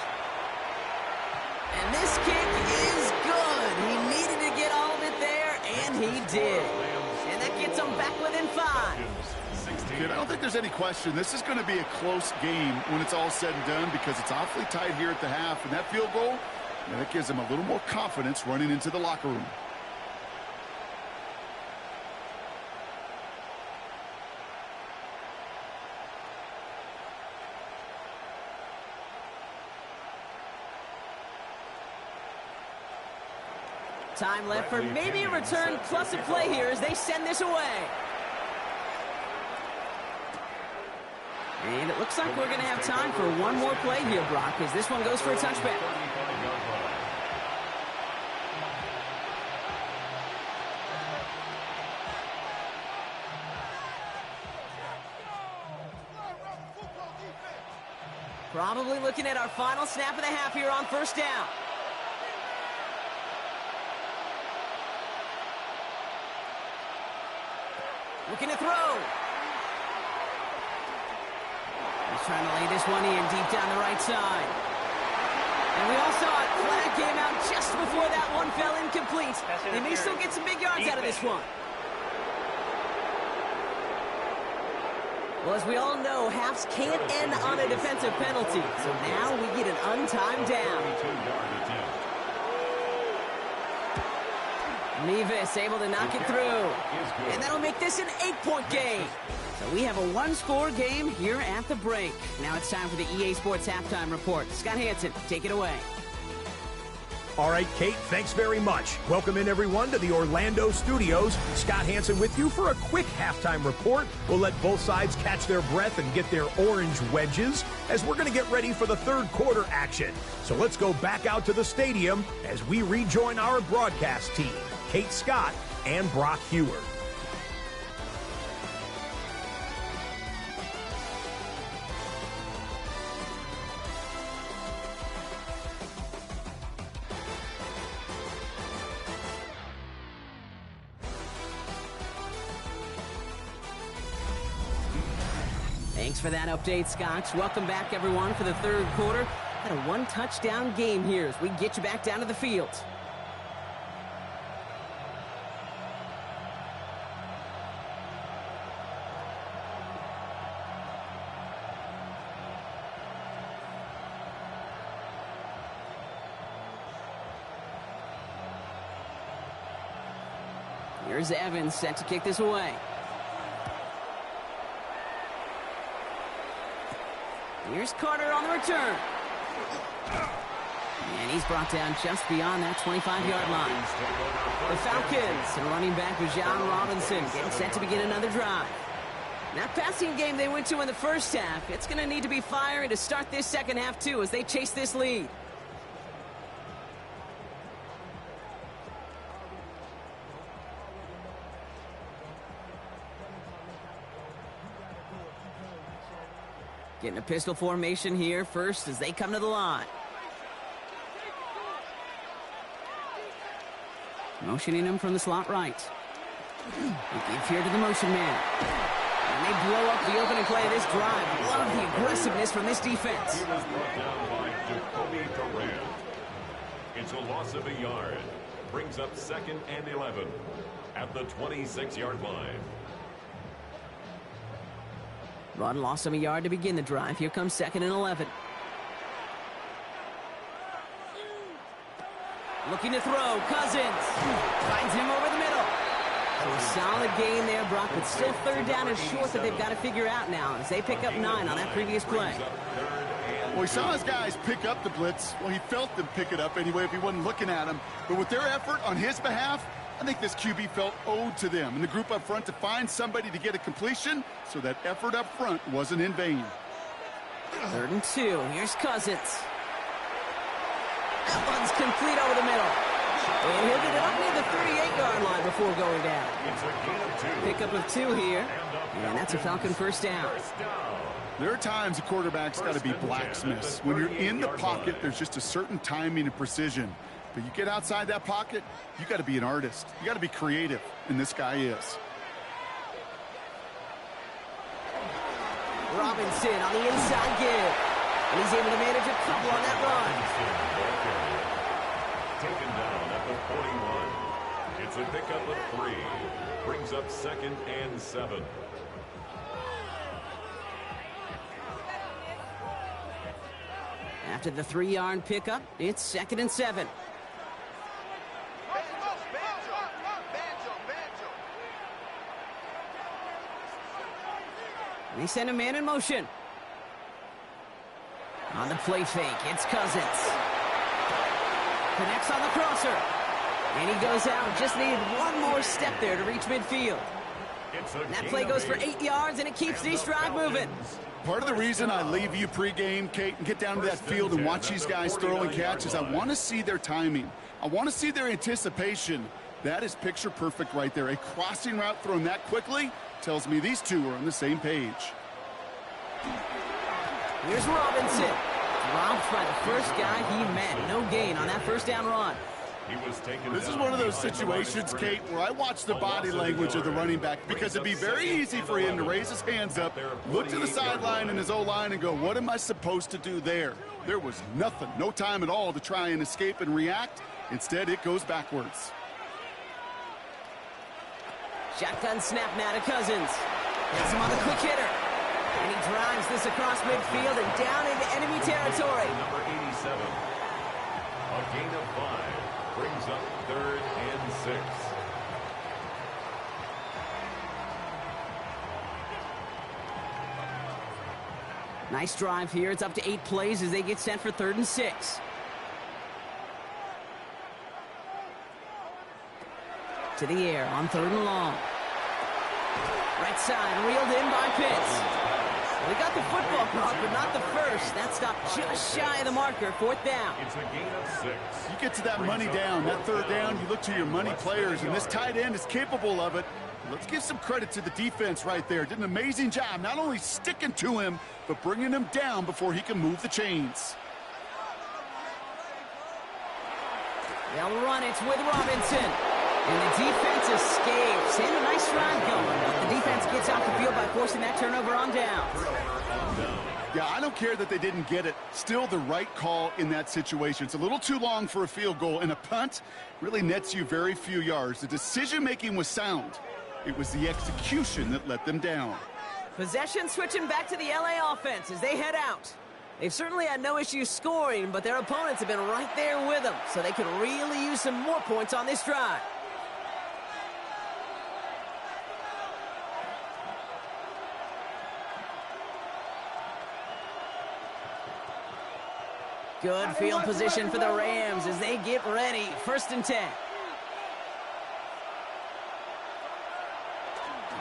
Speaker 2: And this kick is good. He needed to get all of it there, and he did. And that gets him back within 5.
Speaker 3: Kid, I don't think there's any question. This is going to be a close game when it's all said and done because it's awfully tight here at the half. And that field goal, that gives him a little more confidence running into the locker room.
Speaker 2: Time left for maybe a return plus a play here as they send this away. And it looks like we're going to have time for one more play here, Brock, as this one goes for a touchback. Probably looking at our final snap of the half here on first down. Looking to throw. He's trying to lay this one in deep down the right side. And we all saw it. Flag came out just before that one fell incomplete. They may still get some big yards out of this one. Well, as we all know, halves can't end on a defensive penalty. So now we get an untimed down. Mevis able to knock it through. And that'll make this an 8-point game. So we have a one-score game here at the break. Now it's time for the EA Sports Halftime Report. Scott Hansen, take it away.
Speaker 5: All right, Kate, thanks very much. Welcome in, everyone, to the Orlando studios. Scott Hansen with you for a quick halftime report. We'll let both sides catch their breath and get their orange wedges as we're going to get ready for the third quarter action. So let's go back out to the stadium as we rejoin our broadcast team, Kate Scott and Brock Heward.
Speaker 2: Thanks for that update, Scotch. Welcome back, everyone, for the third quarter. Got a one-touchdown game here as we get you back down to the field. Here's Evans set to kick this away. Here's Carter on the return. And he's brought down just beyond that 25-yard line. The Falcons and running back Bijan Robinson getting set to begin another drive. That passing game they went to in the first half, it's going to need to be firing to start this second half, too, as they chase this lead. Getting a pistol formation here first as they come to the line. Motioning him from the slot right. They give here to the motion man. And they blow up the opening play of this drive. Love the aggressiveness from this defense.
Speaker 1: He was brought down by Jacoby Durant. It's a loss of a yard. Brings up 2nd and 11 at the 26-yard line.
Speaker 2: Run lost him a yard to begin the drive. Here comes 2nd and 11. Looking to throw. Cousins finds him over the middle. So a solid gain there, Brock, but still third down is short that they've got to figure out now as they pick up 9 on that previous play.
Speaker 3: Well, he saw his guys pick up the blitz. Well, he felt them pick it up anyway if he wasn't looking at him. But with their effort on his behalf, I think this QB felt owed to them and the group up front to find somebody to get a completion, so that effort up front wasn't in vain.
Speaker 2: 3rd and 2. Here's Cousins. That one's complete over the middle. And he'll get it up near the 38-yard line before going down.
Speaker 1: It's a gain of 2.
Speaker 2: Pickup of 2 here. And that's a Falcon first down.
Speaker 3: There are times a quarterback's got to be blacksmiths. When you're in the pocket, there's just a certain timing and precision. But you get outside that pocket, you got to be an artist. You got to be creative, and this guy is.
Speaker 2: Robinson on the inside give. And he's able to manage a couple on that run.
Speaker 1: Taken down at the 41. It's a pickup of 3. Brings up 2nd and 7.
Speaker 2: After the 3-yard pickup, it's 2nd and 7. And they send a man in motion. On the play fake, it's Cousins. Connects on the crosser. And he goes out. Just needed one more step there to reach midfield. And that play goes for 8 yards, and it keeps this drive moving.
Speaker 3: Part of the reason I leave you pregame, Kate, and get down to that field and watch these guys throw and catch is I want to see their timing. I want to see their anticipation. That is picture perfect right there. A crossing route thrown that quickly tells me these two are on the same page.
Speaker 2: Here's Robinson. Dropped by the first guy he met. No gain on that first down run.
Speaker 3: This is one of those situations, Kate, where I watch the body language of the running back, because it'd be very easy for him to raise his hands up, look to the sideline and his O-line and go, what am I supposed to do there? There was nothing, no time at all to try and escape and react. Instead, it goes backwards.
Speaker 2: Shotgun snap now to Cousins. Gets him on the quick hitter. And he drives this across midfield and down into enemy territory.
Speaker 1: Number 87. A gain of 5. Brings up 3rd and 6.
Speaker 2: Nice drive here. It's up to 8 plays as they get set for 3rd and 6. To the air on 3rd and long. Right side, reeled in by Pitts. They got the football block, but not the first. That stopped just shy of the marker, 4th down.
Speaker 1: It's a gain of 6.
Speaker 3: You get to that money down, that 3rd down, you look to your money players, and this tight end is capable of it. Let's give some credit to the defense right there. Did an amazing job, not only sticking to him, but bringing him down before he can move the chains.
Speaker 2: They'll run it with Robinson. And the defense escapes. And a nice run going. But the defense gets off the field by forcing that turnover on downs.
Speaker 3: Yeah, I don't care that they didn't get it. Still the right call in that situation. It's a little too long for a field goal, and a punt really nets you very few yards. The decision-making was sound. It was the execution that let them down.
Speaker 2: Possession switching back to the LA offense as they head out. They've certainly had no issues scoring, but their opponents have been right there with them, so they could really use some more points on this drive. Good field position for the Rams as they get ready. 1st and 10.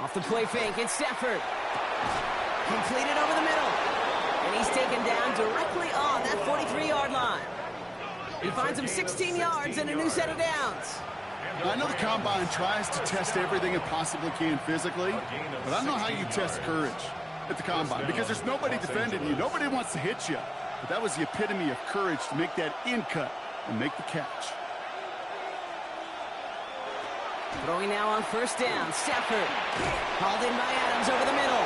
Speaker 2: Off the play fake, it's Stafford. Completed over the middle. And he's taken down directly on that 43-yard line. He finds him 16 yards and a new set of downs.
Speaker 3: I know the Combine tries to test everything it possibly can physically, but I don't know how you test courage at the Combine because there's nobody defending you. Nobody wants to hit you. But that was the epitome of courage to make that in cut and make the catch.
Speaker 2: Throwing now on 1st down. Stafford. Hauled in by Adams over the middle.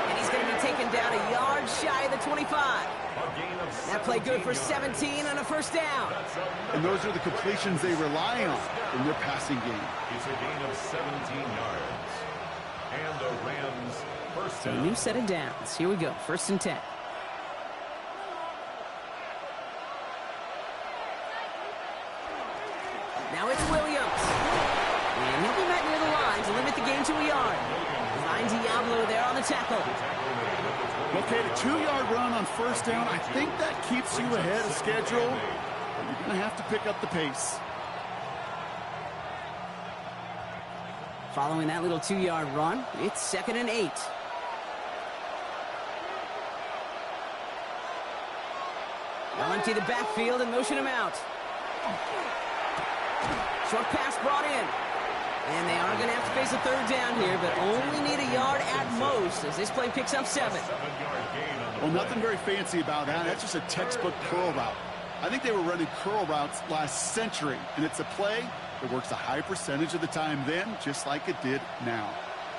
Speaker 2: And he's going to be taken down a yard shy of the 25. That play good for 17 and a 1st down.
Speaker 3: And those are the completions they rely on in their passing game.
Speaker 1: It's a gain of 17 yards. And the Rams 1st
Speaker 2: So
Speaker 1: down.
Speaker 2: a new set of downs. Here we go. 1st and 10. Now it's Williams. And he'll be right near the line to limit the game to a yard. Finds Diablo there on the tackle.
Speaker 3: Okay, the 2-yard run on 1st down, I think that keeps you ahead of schedule. But you're going to have to pick up the pace.
Speaker 2: Following that little 2-yard run, it's 2nd and 8. They'll empty the backfield and motion him out. Short pass brought in. And they are going to have to face a 3rd down here, but only need a yard at most as this play picks up 7.
Speaker 3: Well, nothing very fancy about that. That's just a textbook curl route. I think they were running curl routes last century, and it's a play that works a high percentage of the time then, just like it did now.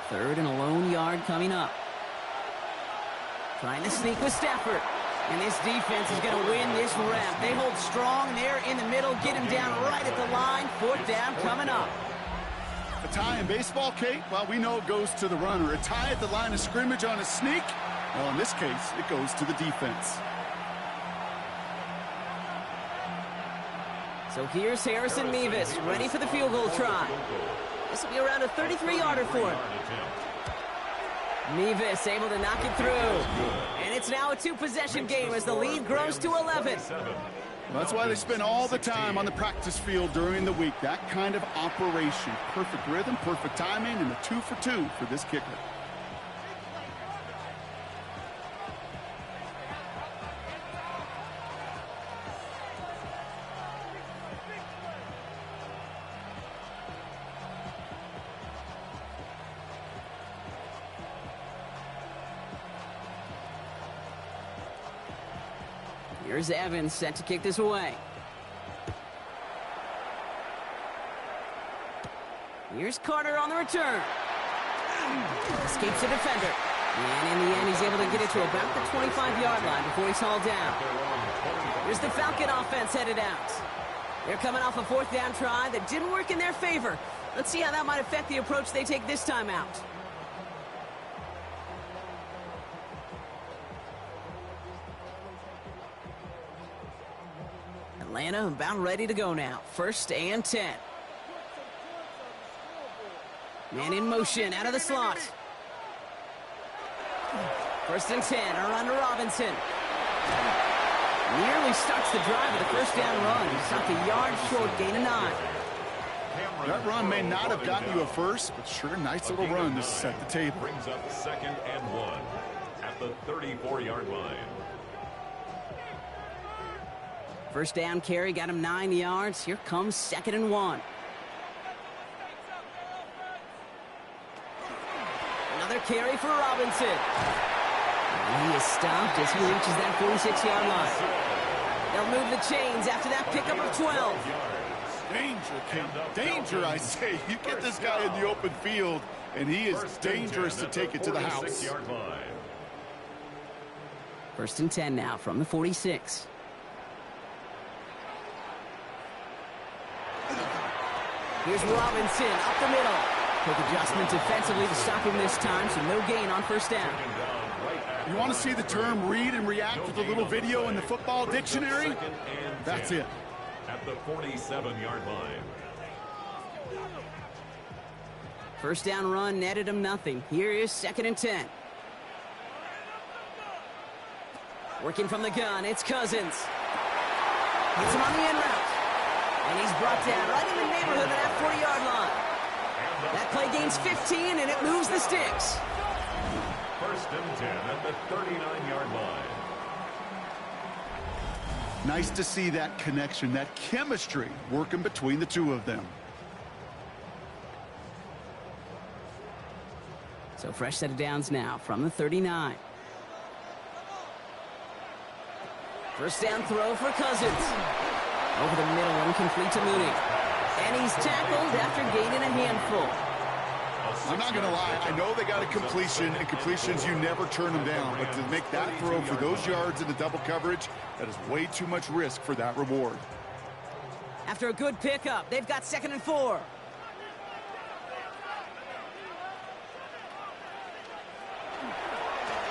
Speaker 2: 3rd and a lone yard coming up. Trying to sneak with Stafford. And this defense is going to win this rep. They hold strong there in the middle, get him down right at the line. 4th down coming up.
Speaker 3: A tie in baseball, Kate, well, we know it goes to the runner. A tie at the line of scrimmage on a sneak, well, in this case, it goes to the defense.
Speaker 2: So here's Harrison Mevis, ready for the field goal try. This will be around a 33-yarder for him. Mevis able to knock it through. And it's now a 2-possession game as the lead grows to 11.
Speaker 3: Well, that's why they spend all the time on the practice field during the week. That kind of operation. Perfect rhythm, perfect timing, and a 2 for 2 for this kicker.
Speaker 2: Here's Evans set to kick this away. Here's Carter on the return. Escapes the defender. And in the end, he's able to get it to about the 25-yard line before he's hauled down. Here's the Falcon offense headed out. They're coming off a 4th down try that didn't work in their favor. Let's see how that might affect the approach they take this time out. Atlanta about ready to go now. 1st and 10. Man in motion out of the slot. 1st and 10. A run to Robinson. Nearly starts the drive with a 1st down run. Stopped a yard short, gain of 9.
Speaker 3: That run may not have gotten you a first, but sure, a nice little run to set the table.
Speaker 1: Brings up 2nd and 1 at the 34-yard line.
Speaker 2: First down carry got him 9 yards. Here comes 2nd and 1. Another carry for Robinson. And he is stopped as he reaches that 46-yard line. They'll move the chains after that pickup of 12.
Speaker 3: Danger, King. Danger, I say. You get this guy in the open field, and he is dangerous to take it to the house.
Speaker 2: 1st and 10 now from the 46. Here's Robinson up the middle. Quick adjustment defensively to stop him this time, so no gain on 1st down.
Speaker 3: You want to see the term read and react with a little video in the football dictionary? That's it.
Speaker 1: At the 47-yard line.
Speaker 2: 1st down run netted him nothing. Here is 2nd and 10. Working from the gun, it's Cousins. Hits him on the end route. And he's brought down right in the neighborhood of that 40-yard line. That play gains 15, and it moves the sticks.
Speaker 1: 1st and 10 at the 39-yard line.
Speaker 3: Nice to see that connection, that chemistry working between the two of them.
Speaker 2: So fresh set of downs now from the 39. 1st down throw for Cousins. Over the middle, incomplete to Mooney. And he's tackled after gaining a handful.
Speaker 3: I'm not going to lie. I know they got a completion, and completions, you never turn them down. But to make that throw for those yards in the double coverage, that is way too much risk for that reward.
Speaker 2: After a good pickup, they've got 2nd and 4.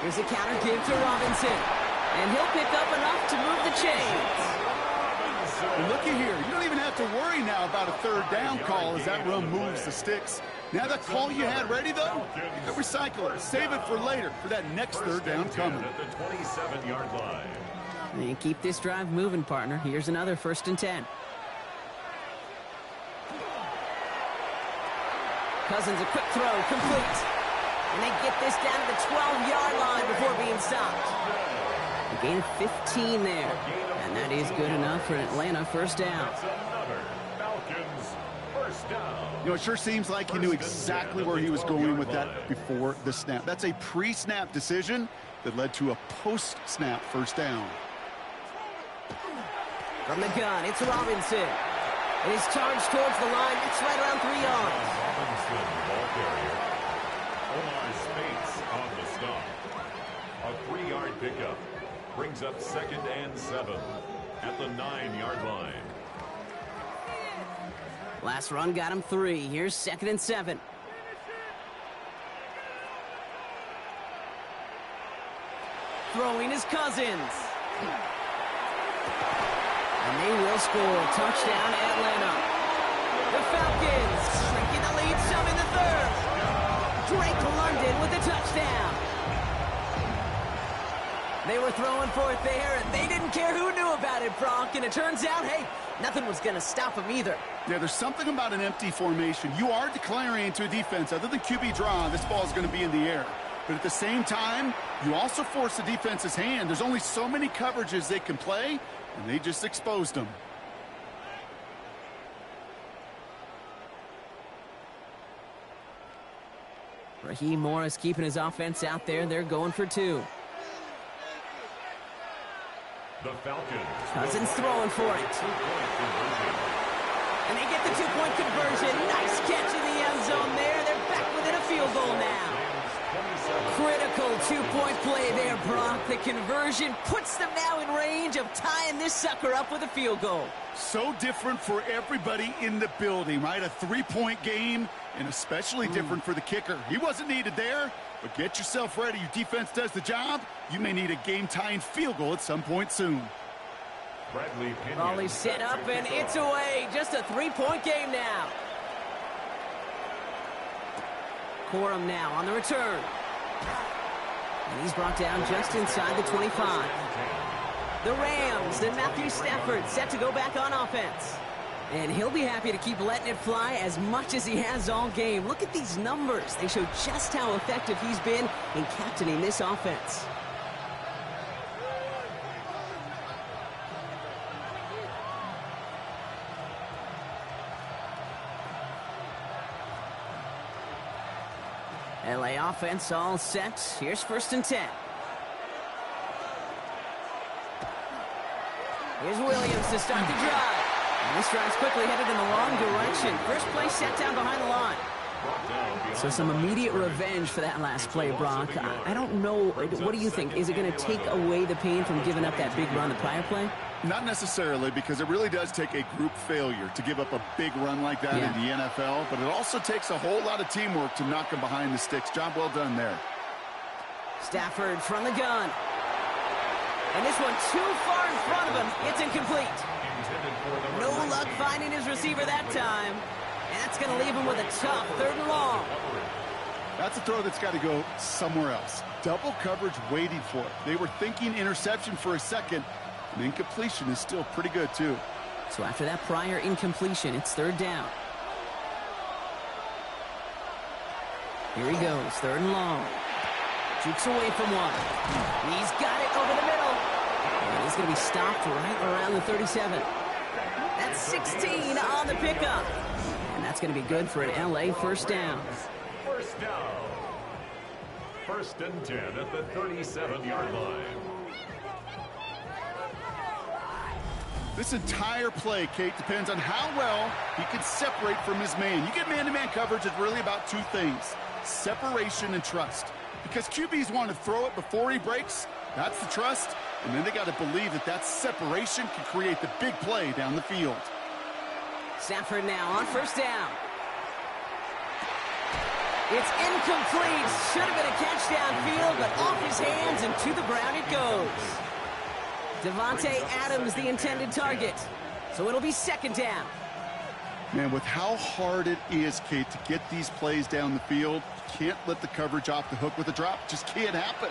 Speaker 2: Here's a counter give to Robinson. And he'll pick up enough to move the chains.
Speaker 3: And looky here, you don't even have to worry now about a 3rd down call as that run moves the sticks. Now that call you had ready, though, you can recycle it. Save it for later, for that next 3rd down coming.
Speaker 1: At the 27-yard line.
Speaker 2: And keep this drive moving, partner. Here's another 1st and 10. Cousins, a quick throw, complete. And they get this down to the 12-yard line before being stopped. A gain of 15 there. And that is good enough for an Atlanta 1st down.
Speaker 1: That's another Falcons 1st down.
Speaker 3: You know, it sure seems like he knew exactly where he was going with that before the snap. That's a pre-snap decision that led to a post-snap 1st down.
Speaker 2: From the gun, it's Robinson. And he's charged towards the line. It's right around 3 yards.
Speaker 1: Robinson, ball carrier. Omar Spates on the stop. A 3-yard pickup. Brings up 2nd and 7 at the 9-yard line.
Speaker 2: Last run got him 3. Here's 2nd and 7. Throwing his Cousins. And they will score. Touchdown, Atlanta. The Falcons shrinking the lead some in the 3rd. Drake London with the touchdown. They were throwing for it there, and they didn't care who knew about it, Bronk. And it turns out, hey, nothing was going to stop them either.
Speaker 3: Yeah, there's something about an empty formation. You are declaring to a defense, other than QB draw, this ball is going to be in the air. But at the same time, you also force the defense's hand. There's only so many coverages they can play, and they just exposed them.
Speaker 2: Raheem Morris keeping his offense out there. They're going for 2.
Speaker 1: The Falcons.
Speaker 2: Cousins throwing for it. And they get the 2-point conversion. Nice catch in the end zone there. They're back within a field goal now. Critical 2-point play there, Brock. The conversion puts them now in range of tying this sucker up with a field goal.
Speaker 3: So different for everybody in the building, right? A 3-point game, and especially different for the kicker. He wasn't needed there, but get yourself ready. Your defense does the job. You may need a game-tying field goal at some point soon.
Speaker 2: Volley set up, and it's away. Just a 3-point game now. Corum now on the return. And he's brought down just inside the 25. The Rams and Matthew Stafford set to go back on offense. And he'll be happy to keep letting it fly as much as he has all game. Look at these numbers. They show just how effective he's been in captaining this offense. LA offense all set. Here's 1st and 10. Here's Williams to start the drive. And this drive's quickly headed in the wrong direction. First play set down behind the line. So some immediate revenge for that last play, Brock. I don't know. What do you think? Is it going to take away the pain from giving up that big run the prior play?
Speaker 3: Not necessarily, because it really does take a group failure to give up a big run like that in the NFL, but it also takes a whole lot of teamwork to knock him behind the sticks. Job well done there.
Speaker 2: Stafford from the gun. And this one too far in front of him. It's incomplete. No luck finding his receiver that time. And that's going to leave him with a tough 3rd and long.
Speaker 3: That's a throw that's got to go somewhere else. Double coverage waiting for it. They were thinking interception for a second. And incompletion is still pretty good, too.
Speaker 2: So after that prior incompletion, it's 3rd down. Here he goes, 3rd and long. Jukes away from one. He's got it over the middle. And he's going to be stopped right around the 37. That's 16 on the pickup. And that's going to be good for an LA 1st down.
Speaker 1: 1st down. 1st and 10 at the 37-yard line.
Speaker 3: This entire play, Kate, depends on how well he can separate from his man. You get man-to-man coverage, it's really about 2 things: separation and trust. Because QBs want to throw it before he breaks, that's the trust, and then they got to believe that that separation can create the big play down the field.
Speaker 2: Stafford now on 1st down. It's incomplete. Should have been a catch downfield, but off his hands and to the ground it goes. Devontae Adams, the intended target. So it'll be 2nd down.
Speaker 3: Man, with how hard it is, Kate, to get these plays down the field, you can't let the coverage off the hook with a drop. It just can't happen.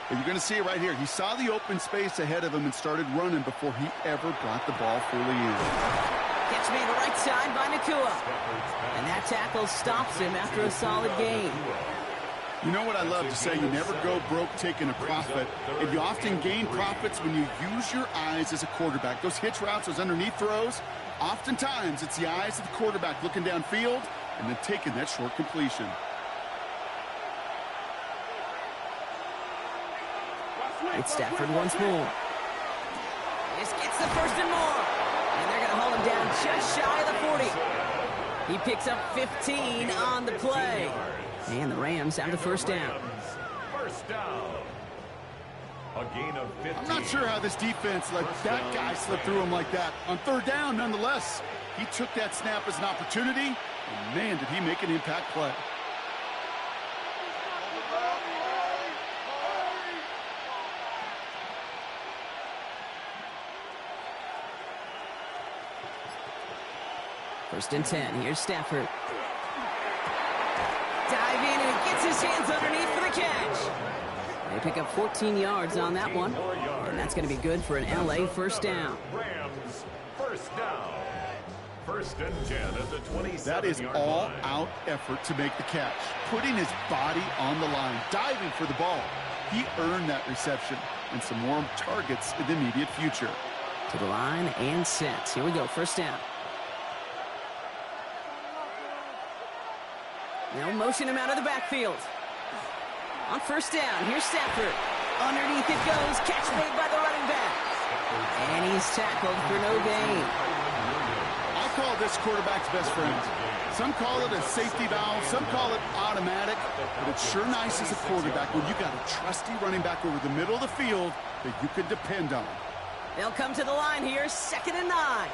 Speaker 3: And you're going to see it right here. He saw the open space ahead of him and started running before he ever brought the ball fully in.
Speaker 2: Gets me to the right side by Nakua. And that tackle stops him after a solid gain.
Speaker 3: You know what I love to say? You never go broke taking a profit, and you often gain profits when you use your eyes as a quarterback. Those hitch routes, those underneath throws, oftentimes it's the eyes of the quarterback looking downfield and then taking that short completion.
Speaker 2: It's Stafford once more. This gets the 1st and more. And they're going to hold him down just shy of the 40. He picks up 15 on the play. And the Rams have the 1st down.
Speaker 1: 1st down. A gain of 15.
Speaker 3: I'm not sure how this defense let that guy slip through him like that. On 3rd down, nonetheless, he took that snap as an opportunity, and man, did he make an impact play.
Speaker 2: First and 10. Here's Stafford. Diving, and he gets his hands underneath for the catch. They pick up 14 yards on that one, and that's going to be good for an LA 1st down.
Speaker 1: Rams 1st down. 1st and 10 at the 27-yard
Speaker 3: That is all-out effort to make the catch, putting his body on the line, diving for the ball. He earned that reception and some more targets in the immediate future.
Speaker 2: To the line and set. Here we go, 1st down. They'll motion him out of the backfield. On 1st down, here's Stafford. Underneath it goes. Catch made by the running back. And he's tackled for no gain.
Speaker 3: I call this quarterback's best friend. Some call it a safety valve. Some call it automatic. But it's sure nice as a quarterback when you got a trusty running back over the middle of the field that you can depend on.
Speaker 2: They'll come to the line here. 2nd and 9.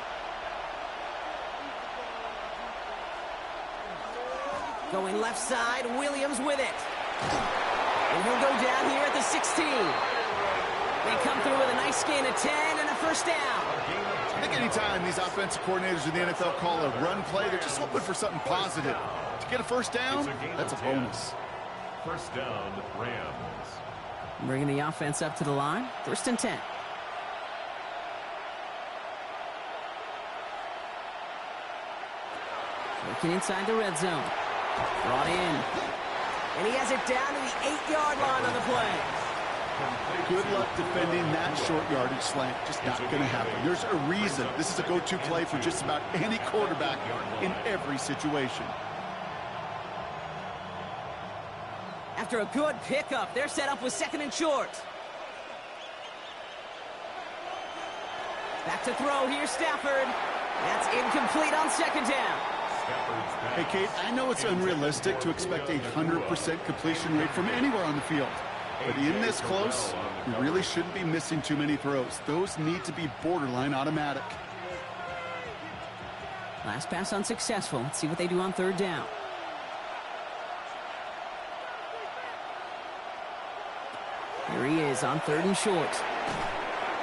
Speaker 2: Going left side, Williams with it. And he'll go down here at the 16. They come through with a nice gain of 10 and a 1st down.
Speaker 3: I think anytime these offensive coordinators in the NFL call a run play, they're just hoping for something positive. To get a 1st down, that's a bonus.
Speaker 1: 1st down, Rams.
Speaker 2: Bringing the offense up to the line. 1st and 10. Working inside the red zone. Brought in. And he has it down to the 8-yard line on the play.
Speaker 3: Good luck defending that short yardage slant. Just not going to happen. There's a reason this is a go-to play for just about any quarterback in every situation.
Speaker 2: After a good pickup, they're set up with 2nd and short. Back to throw. Here's Stafford. That's incomplete on 2nd down.
Speaker 3: Hey, Kate, I know it's unrealistic to expect a 100% completion rate from anywhere on the field. But in this close, you really shouldn't be missing too many throws. Those need to be borderline automatic.
Speaker 2: Last pass unsuccessful. Let's see what they do on 3rd down. Here he is on 3rd and short.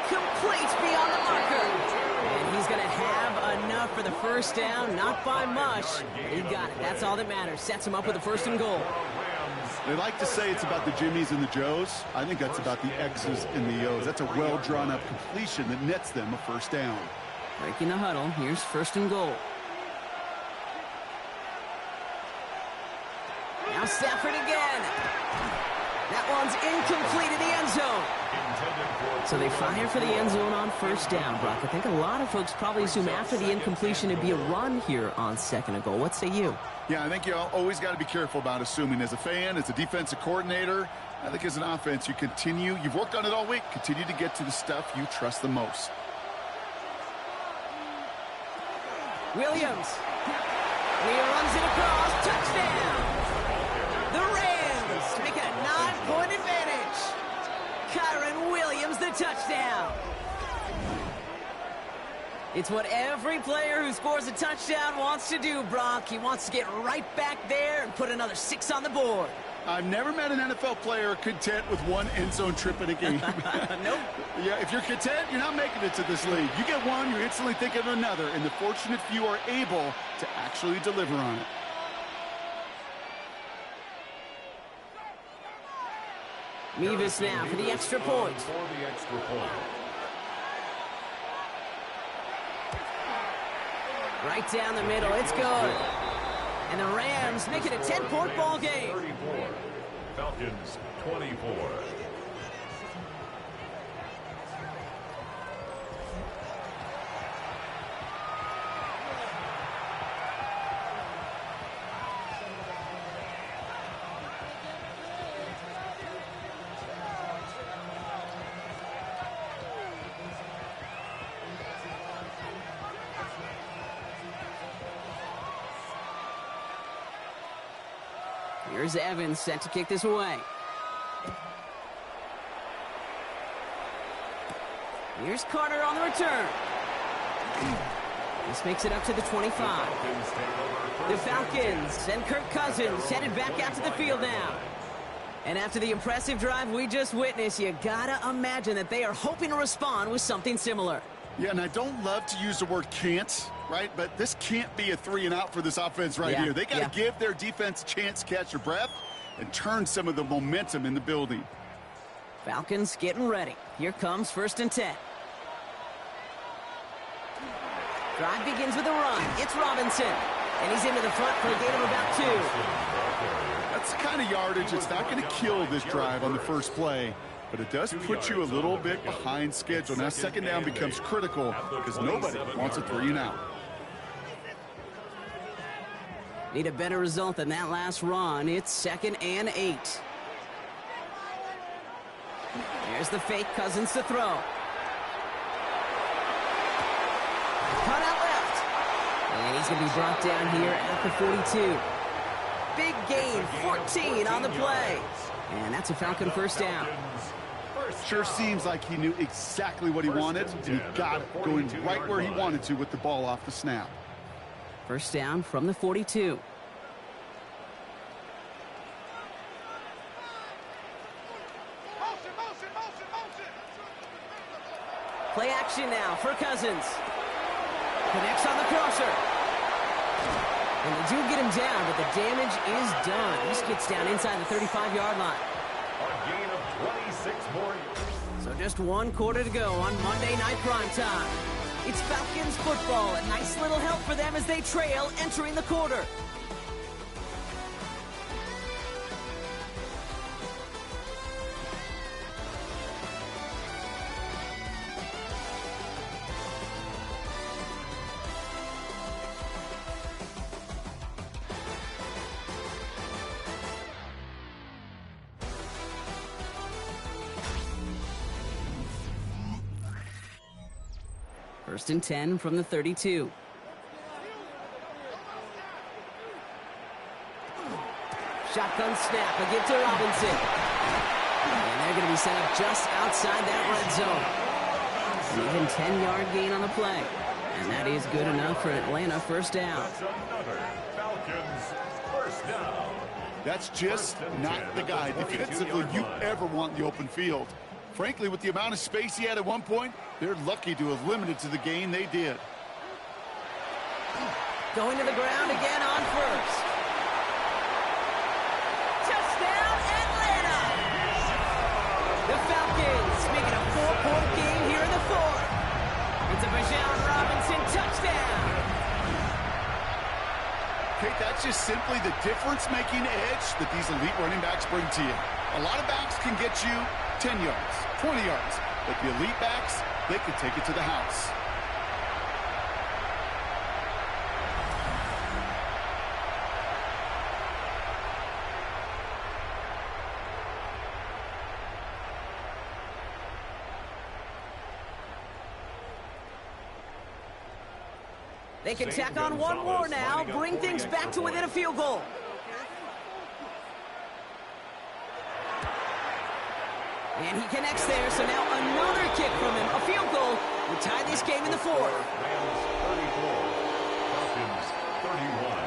Speaker 2: Complete beyond the marker. And he's going to have enough for the 1st down. Not by much. He got it. That's all that matters. Sets him up with a 1st and goal.
Speaker 3: They like to say it's about the Jimmies and the Joes. I think that's about the X's and the O's. That's a well-drawn-up completion that nets them a 1st down.
Speaker 2: Breaking the huddle. Here's 1st and goal. Now Stafford again. That one's incomplete in the end zone. So they fire for the end zone on 1st down, Brock. I think a lot of folks probably assume after the incompletion it'd be a run here on 2nd and goal. What say you?
Speaker 3: Yeah, I think you always got to be careful about assuming. As a fan, as a defensive coordinator, I think as an offense, you've worked on it all week, continue to get to the stuff you trust the most.
Speaker 2: Williams. He runs it across. Touchdown. The Rams make it a 9-point advantage. Kyron Williams, the touchdown. It's what every player who scores a touchdown wants to do, Brock. He wants to get right back there and put another 6 on the board.
Speaker 3: I've never met an NFL player content with one end zone trip in a game.
Speaker 2: Nope.
Speaker 3: Yeah, if you're content, you're not making it to this league. You get one, you're instantly thinking of another, and the fortunate few are able to actually deliver on it.
Speaker 2: Mevis now for the extra point. Right down the middle, it's good. And the Rams make it a 10-point ball game.
Speaker 1: 34, Falcons 24.
Speaker 2: Here's Evans set to kick this away. Here's Carter on the return. This makes it up to the 25. The Falcons and Kirk Cousins headed back out to the field now. And after the impressive drive we just witnessed, you gotta imagine that they are hoping to respond with something similar.
Speaker 3: Yeah, and I don't love to use the word can't, right? But this can't be a 3-and-out for this offense right here. They got to give their defense a chance to catch their breath and turn some of the momentum in the building.
Speaker 2: Falcons getting ready. Here comes 1st and 10. Drive begins with a run. It's Robinson. And he's into the front for a gain of about 2.
Speaker 3: That's the kind of yardage that's not going to kill this drive on the first play. But it does put you a little bit behind schedule. Now 2nd down becomes critical because nobody wants a 3-and-out.
Speaker 2: Need a better result than that last run. It's 2nd and 8. There's the fake. Cousins to throw. Cut out left. And he's going to be brought down here at the 42. Big gain, 14 on the play. And that's a Falcon 1st down.
Speaker 3: Sure seems like he knew exactly what he wanted, and he got it going right where he wanted to with the ball off the snap.
Speaker 2: 1st down from the 42. Play action now for Cousins. Connects on the crosser. And they do get him down, but the damage is done. He just gets down inside the 35-yard line.
Speaker 1: A gain of 26 more.
Speaker 2: So just 1 quarter to go on Monday Night Primetime. It's Falcons football. A nice little help for them as they trail entering the quarter. First and 10 from the 32. Shotgun snap, a give to Robinson. And they're going to be set up just outside that red zone. An even 10-yard gain on the play. And that is good enough for Atlanta first down.
Speaker 1: That's another Falcons first down.
Speaker 3: That's just not the guy defensively you ever want in the open field. Frankly, with the amount of space he had at one point, they're lucky to have limited to the gain they did.
Speaker 2: Going to the ground again on first. Touchdown, Atlanta! The Falcons making a 4-point game here in the fourth. It's a Bijan Robinson touchdown.
Speaker 3: Okay, that's just simply the difference-making edge that these elite running backs bring to you. A lot of backs can get you 10 yards, 20 yards, but the elite backs, they can take it to the house.
Speaker 2: They can tack on one more now, bring things back to within a field goal. And he connects there, so now another kick from him. A field goal would tie this game in the fourth.
Speaker 1: Rams 34, Falcons 31.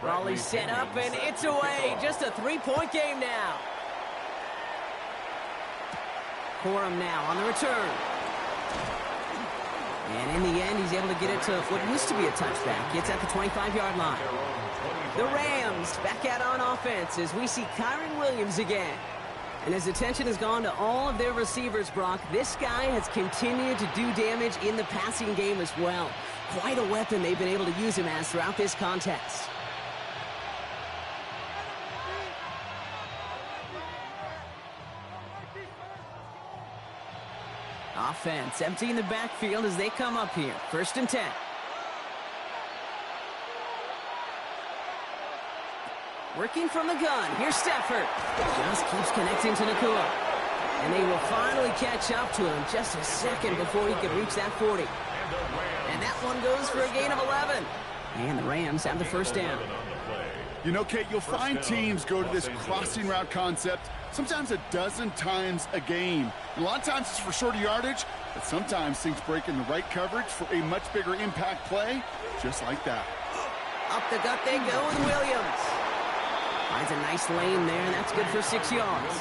Speaker 2: Raleigh set up, and it's away. Just a 3-point game now. Corum now on the return. And in the end, he's able to get it to what used to be a touchback. It's at the 25-yard line. The Rams back out on offense as we see Kyron Williams again. And his attention has gone to all of their receivers, Brock. This guy has continued to do damage in the passing game as well. Quite a weapon they've been able to use him as throughout this contest. Offense emptying the backfield as they come up here. First and 10. Working from the gun. Here's Stafford. Just keeps connecting to Nakua. And they will finally catch up to him just a second before he could reach that 40. And that one goes for a gain of 11. And the Rams have the first down.
Speaker 3: You know, Kate, you'll find teams go to this crossing route concept sometimes a dozen times a game. And a lot of times it's for shorter yardage, but sometimes things break in the right coverage for a much bigger impact play, just like that.
Speaker 2: Up the gut they go with Williams. Finds a nice lane there, and that's good for 6 yards.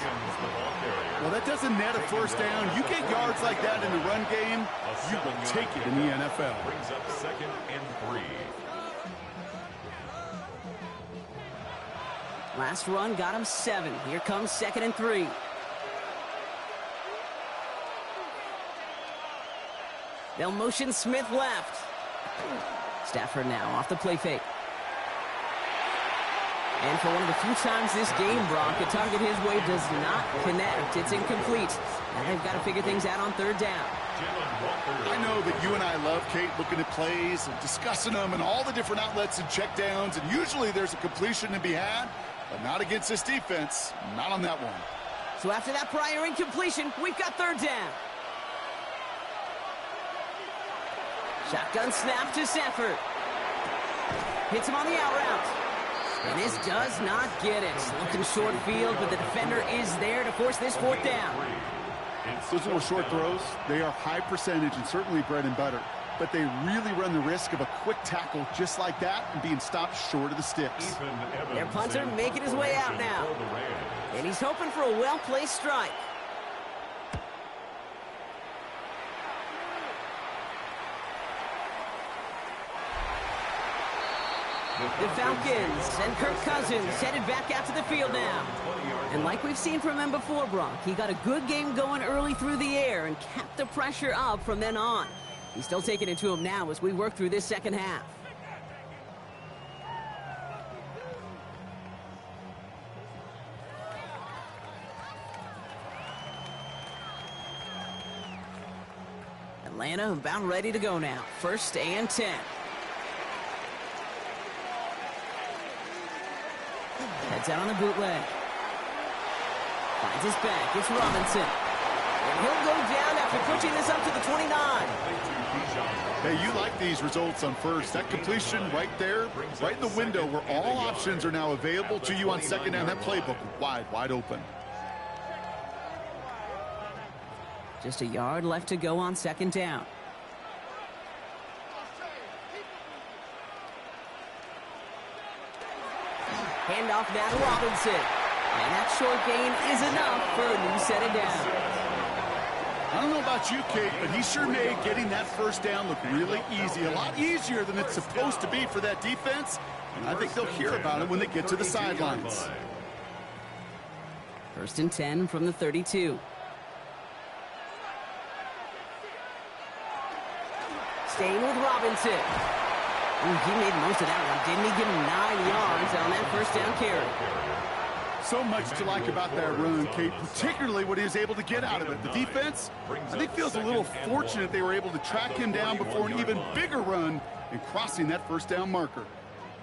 Speaker 3: Well, that doesn't net a first down. You get yards like that in the run game, you will take it in the NFL.
Speaker 1: Brings up 2nd and 3.
Speaker 2: Last run got him 7. Here comes 2nd and 3. They'll motion Smith left. Stafford now off the play fake. And for one of the few times this game, Brock, a target his way does not connect. It's incomplete. And they've got to figure things out on 3rd down.
Speaker 3: I know that you and I love, Kate, looking at plays and discussing them and all the different outlets and checkdowns, and usually there's a completion to be had, but not against this defense. Not on that one.
Speaker 2: So after that prior incompletion, we've got 3rd down. Shotgun snap to Stafford. Hits him on the out route. And this does not get it. Looking short field, but the defender is there to force this 4th down.
Speaker 3: Those little short throws, they are high percentage and certainly bread and butter. but they really run the risk of a quick tackle just like that and being stopped short of the sticks.
Speaker 2: Their punter making his way out now. And he's hoping for a well-placed strike. The Falcons and Kirk Cousins headed back out to the field now. And like we've seen from him before, Brock, he got a good game going early through the air and kept the pressure up from then on. He's still taking it to him now as we work through this second half. Atlanta about ready to go now. 1st and 10. Heads out on the bootleg. Finds his back. It's Robinson. And he'll go down after pushing this up to the 29.
Speaker 3: Hey, you like these results on first. That completion right there, right in the window where all options are now available to you on second down. That playbook wide open.
Speaker 2: Just a yard left to go on second down. Handoff now to Robinson. And that short gain is enough for a new set of downs.
Speaker 3: I don't know about you, Kate, but he sure made getting that first down look really easy. A lot easier than it's supposed to be for that defense. And I think they'll hear about it when they get to the sidelines.
Speaker 2: 1st and 10 from the 32. Staying with Robinson. Ooh, he made most of that one, didn't he? Give him 9 yards on that first down carry.
Speaker 3: So much to like about that run, Kate, particularly what he was able to get out of it. The defense, I think, feels a little fortunate they were able to track him down before an even bigger run and crossing that first down marker.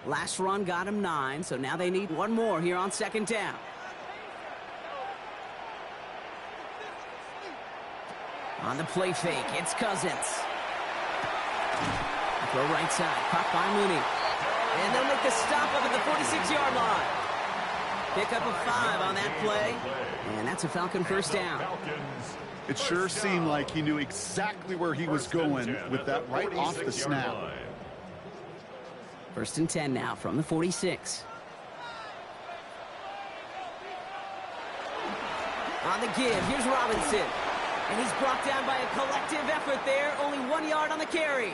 Speaker 2: Last run got him 9, so now they need one more here on second down. On the play fake, it's Cousins. Throw right side, caught by Mooney. And they'll make the stop up at the 46-yard line. Pick up a 5 on that play. And that's a Falcon first down.
Speaker 3: It sure seemed like he knew exactly where he was going with that right off the snap.
Speaker 2: 1st and 10 now from the 46. On the give, here's Robinson. And he's brought down by a collective effort there. Only 1 yard on the carry.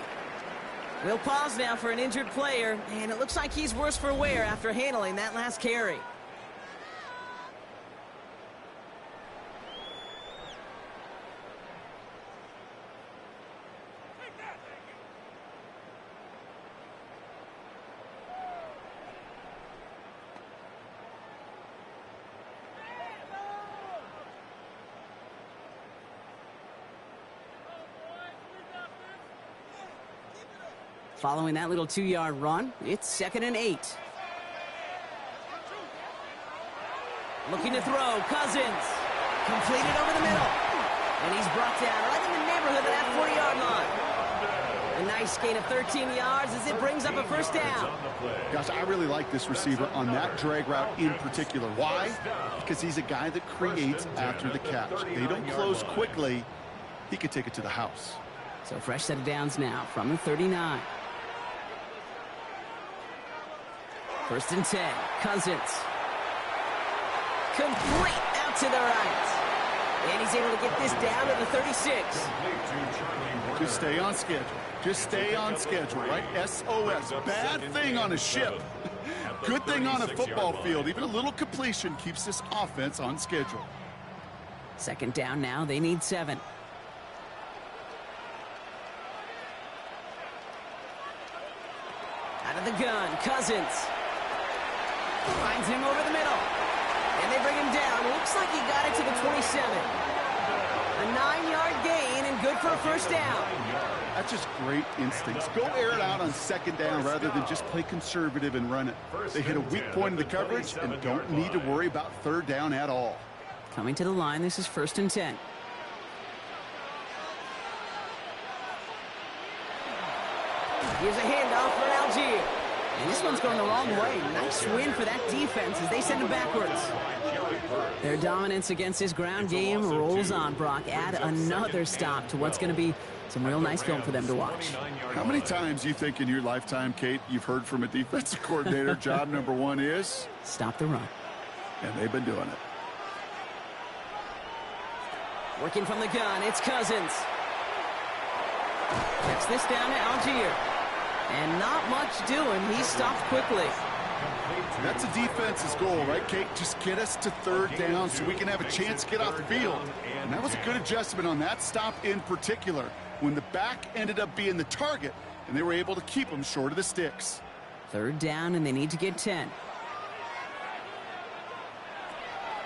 Speaker 2: We'll pause now for an injured player, and it looks like he's worse for wear after handling that last carry. Following that little 2-yard run, it's 2nd and 8. Looking to throw, Cousins. Completed over the middle. And he's brought down right in the neighborhood of that 40-yard line. A nice gain of 13 yards as it brings up a first down.
Speaker 3: Gosh, I really like this receiver on that drag route in particular. Why? Because he's a guy that creates after the catch. They don't close quickly. He could take it to the house.
Speaker 2: So fresh set of downs now from the 39. 1st and 10. Cousins. Complete out to the right. And he's able to get this down to the 36.
Speaker 3: Just stay on schedule. Just stay on schedule, right? SOS. Bad thing on a ship. Good thing on a football field. Even a little completion keeps this offense on schedule.
Speaker 2: 2nd down now. They need 7. Out of the gun. Cousins. Finds him over the middle. And they bring him down. Looks like he got it to the 27. A 9-yard gain and good for a first down.
Speaker 3: That's just great instincts. Go air it out on 2nd down rather than just play conservative and run it. They hit a weak point in the coverage and don't need to worry about 3rd down at all.
Speaker 2: Coming to the line, this is 1st and 10. Here's a handoff for Algier. And this one's going the wrong way. Nice win for that defense as they send him backwards. Their dominance against this ground game rolls on, Brock. Add another stop to what's going to be some real nice film for them to watch.
Speaker 3: How many times you think in your lifetime, Kate, you've heard from a defensive coordinator, job number one is?
Speaker 2: Stop the run.
Speaker 3: And they've been doing it.
Speaker 2: Working from the gun, it's Cousins. Gets this down to Algier. And not much doing. He stopped quickly.
Speaker 3: That's a defense's goal, right, Kate? Just get us to third down so we can have a chance to get off the field. And that was a good adjustment on that stop in particular, when the back ended up being the target, and they were able to keep him short of the sticks.
Speaker 2: Third down, and they need to get 10.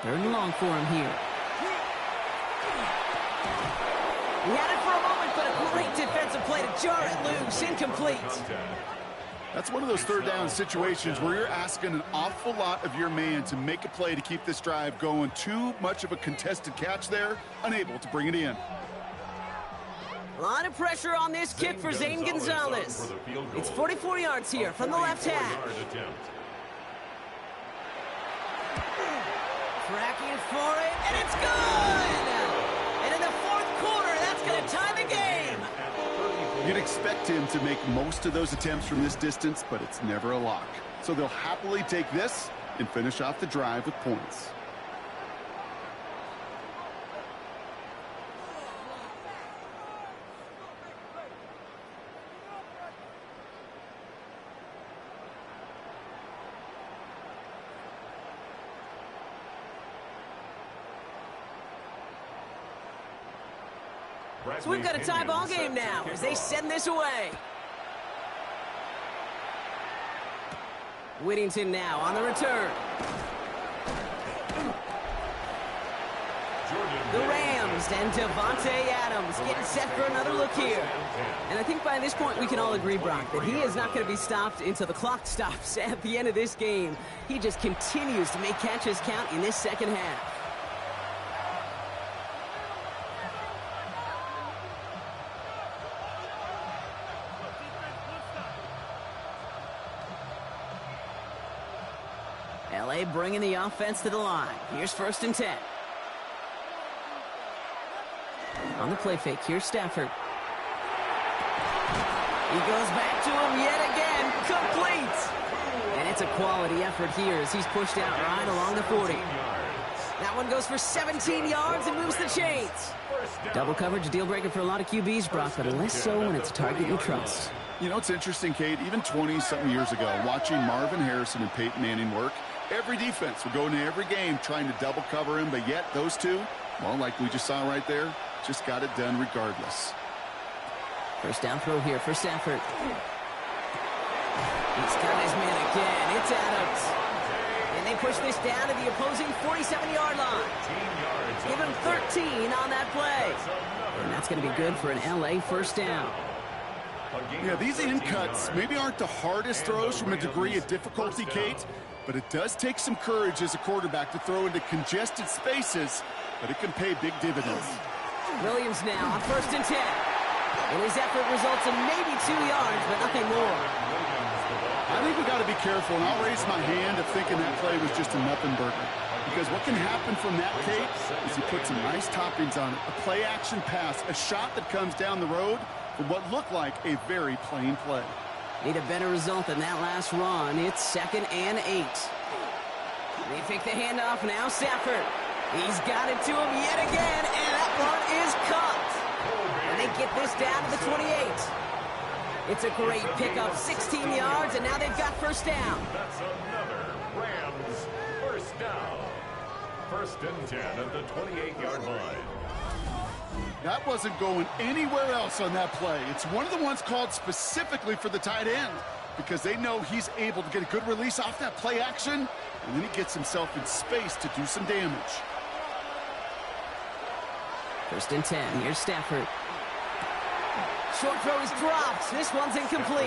Speaker 2: Third and long for him here. He had it for a moment, but a great defensive play to jar it loose. Incomplete.
Speaker 3: That's one of those third down situations where you're asking an awful lot of your man to make a play to keep this drive going. Too much of a contested catch there, unable to bring it in.
Speaker 2: A lot of pressure on this kick for Zane Gonzalez. It's 44 yards here from the left hash. Tracking for it, and it's good! And in the fourth quarter, that's going to tie the game.
Speaker 3: You'd expect him to make most of those attempts from this distance, but it's never a lock. So they'll happily take this and finish off the drive with points.
Speaker 2: So we've got a tie ball game now as they send this away. Whittington now on the return. The Rams and Devontae Adams getting set for another look here. And I think by this point we can all agree, Brock, that he is not going to be stopped until the clock stops at the end of this game. He just continues to make catches count in this second half. LA bringing the offense to the line. Here's 1st and 10. On the play fake, here's Stafford. He goes back to him yet again. Complete. And it's a quality effort here as he's pushed out right along the 40. That one goes for 17 yards and moves the chains. Double coverage, deal breaker for a lot of QBs, Brock, but less so when it's a target you trust.
Speaker 3: You know, it's interesting, Kate, even 20-something years ago, watching Marvin Harrison and Peyton Manning work, every defense would go into every game trying to double cover him, but yet those two, well, like we just saw right there, just got it done regardless.
Speaker 2: First down throw here for Stafford. He's got his man again. It's Adams. And they push this down to the opposing 47-yard line. Give him 13 on that play. And that's going to be good for an LA first down.
Speaker 3: Yeah, these in cuts maybe aren't the hardest throws from a degree of difficulty, Kate, but it does take some courage as a quarterback to throw into congested spaces, but it can pay big dividends.
Speaker 2: Williams now on 1st and 10. And his effort results in maybe 2 yards, but nothing more.
Speaker 3: I think we got to be careful, and I'll raise my hand of thinking that play was just a nothing burger. Because what can happen from that, Kate, is you put some nice toppings on it. A play-action pass, a shot that comes down the road from what looked like a very plain play.
Speaker 2: Need a better result than that last run. It's 2nd and 8. They fake the handoff now. Stafford. He's got it to him yet again, and that one is caught. And they get this down to the 28. It's a great pickup, 16 yards, and now they've got first down.
Speaker 1: That's another Rams first down. 1st and 10 at the 28-yard line.
Speaker 3: That wasn't going anywhere else on that play. It's one of the ones called specifically for the tight end because they know he's able to get a good release off that play action, and then he gets himself in space to do some damage.
Speaker 2: 1st and 10. Here's Stafford. Short throw is dropped. This one's incomplete.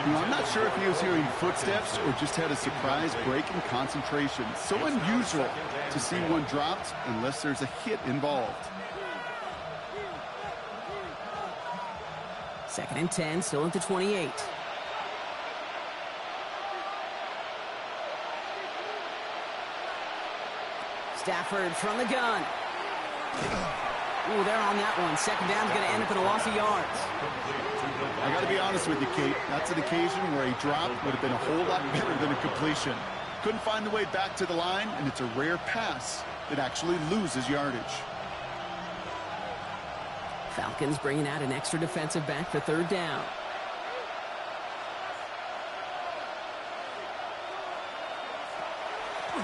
Speaker 3: You know, I'm not sure if he was hearing footsteps or just had a surprise break in concentration. So unusual to see one dropped unless there's a hit involved.
Speaker 2: 2nd and 10, still at the 28. Stafford from the gun. Ooh, they're on that one. Second down's going to end up in a loss of yards.
Speaker 3: I got to be honest with you, Kate. That's an occasion where a drop would have been a whole lot better than a completion. Couldn't find the way back to the line, and it's a rare pass that actually loses yardage.
Speaker 2: Falcons bringing out an extra defensive back for third down.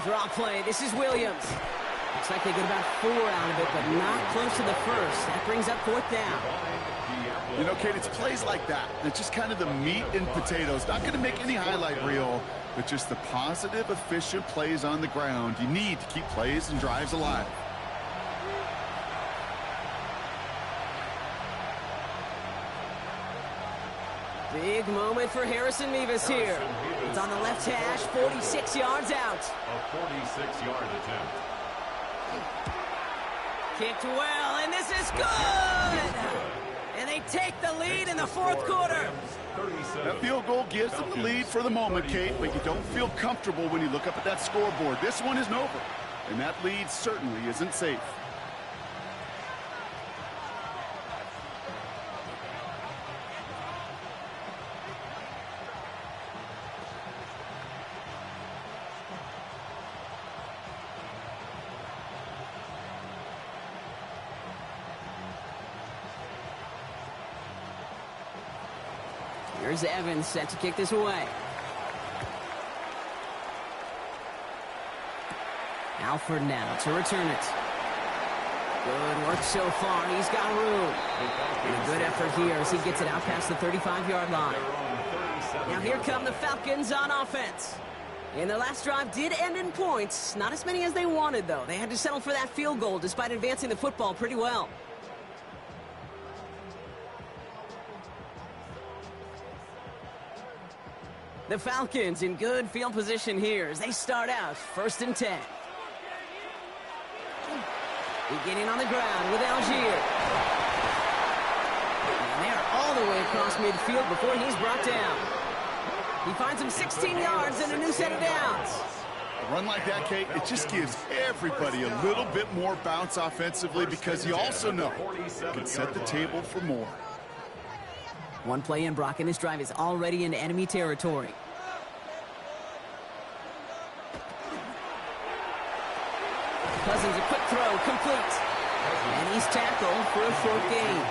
Speaker 2: Draw play. This is Williams. Looks like they get about 4 out of it, but not close to the first. That brings up fourth down.
Speaker 3: You know, Kate, it's plays like that. It's just kind of the meat and potatoes. Not going to make any highlight reel, but just the positive, efficient plays on the ground. You need to keep plays and drives alive.
Speaker 2: Big moment for Harrison Mevis here. It's on the left hash, 46 yards out.
Speaker 1: A 46-yard attempt.
Speaker 2: Kicked well, and this is good! And they take the lead in the fourth quarter.
Speaker 3: That field goal gives them the lead for the moment, Kate, but you don't feel comfortable when you look up at that scoreboard. This one isn't over, and that lead certainly isn't safe.
Speaker 2: Here's Evans set to kick this away. Alford now to return it. Good work so far. He's got room. And a good effort here as he gets it out past the 35-yard line. Now here come the Falcons on offense. And their last drive did end in points. Not as many as they wanted, though. They had to settle for that field goal despite advancing the football pretty well. The Falcons in good field position here as they start out 1st and 10. Beginning on the ground with Algier. And they're all the way across midfield before he's brought down. He finds him 16 yards and a new set of downs.
Speaker 3: A run like that, Kate, it just gives everybody a little bit more bounce offensively because you also know you can set the table for more.
Speaker 2: One play in, Brock, and this drive is already into enemy territory. Cousins, a quick throw, complete. And he's tackled for a short gain.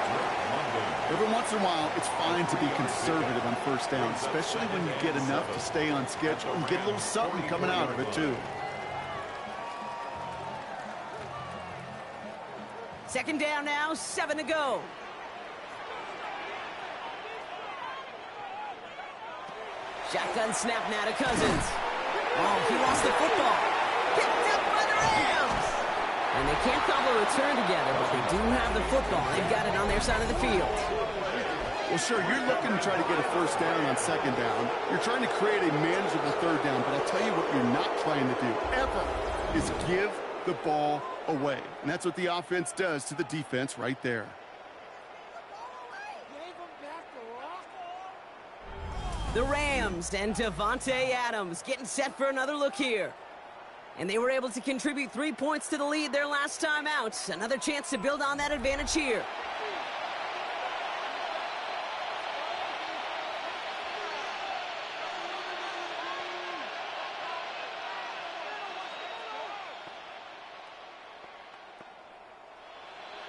Speaker 3: Every once in a while, it's fine to be conservative on first down, especially when you get enough to stay on schedule and get a little something coming out of it, too.
Speaker 2: Second down now, 7 to go. Shotgun snap now to Cousins. Oh, he lost the football. Picked up by the Rams. And they can't cobble a return together, but they do have the football. They've got it on their side of the field.
Speaker 3: Well, sure, you're looking to try to get a first down on second down. You're trying to create a manageable third down, but I'll tell you what you're not trying to do, ever, is give the ball away. And that's what the offense does to the defense right there.
Speaker 2: The Rams and Devontae Adams getting set for another look here. And they were able to contribute 3 points to the lead their last time out. Another chance to build on that advantage here.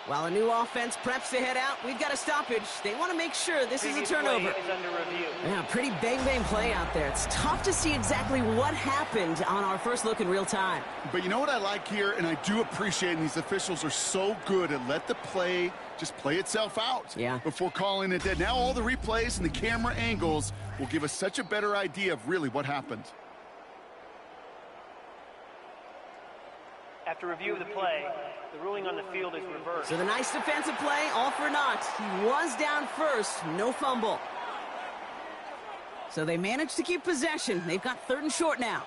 Speaker 2: While a new offense preps to head out, we've got a stoppage. They want to make sure this is a turnover.
Speaker 6: Is under review.
Speaker 2: Yeah, pretty bang-bang play out there. It's tough to see exactly what happened on our first look in real time.
Speaker 3: But you know what I like here, and I do appreciate, and these officials are so good at let the play just play itself out before calling it dead. Now all the replays and the camera angles will give us such a better idea of really what happened.
Speaker 6: After review of the play, the ruling on the field is reversed.
Speaker 2: So the nice defensive play, all for naught. He was down first, no fumble. So they managed to keep possession. They've got 3rd and short now.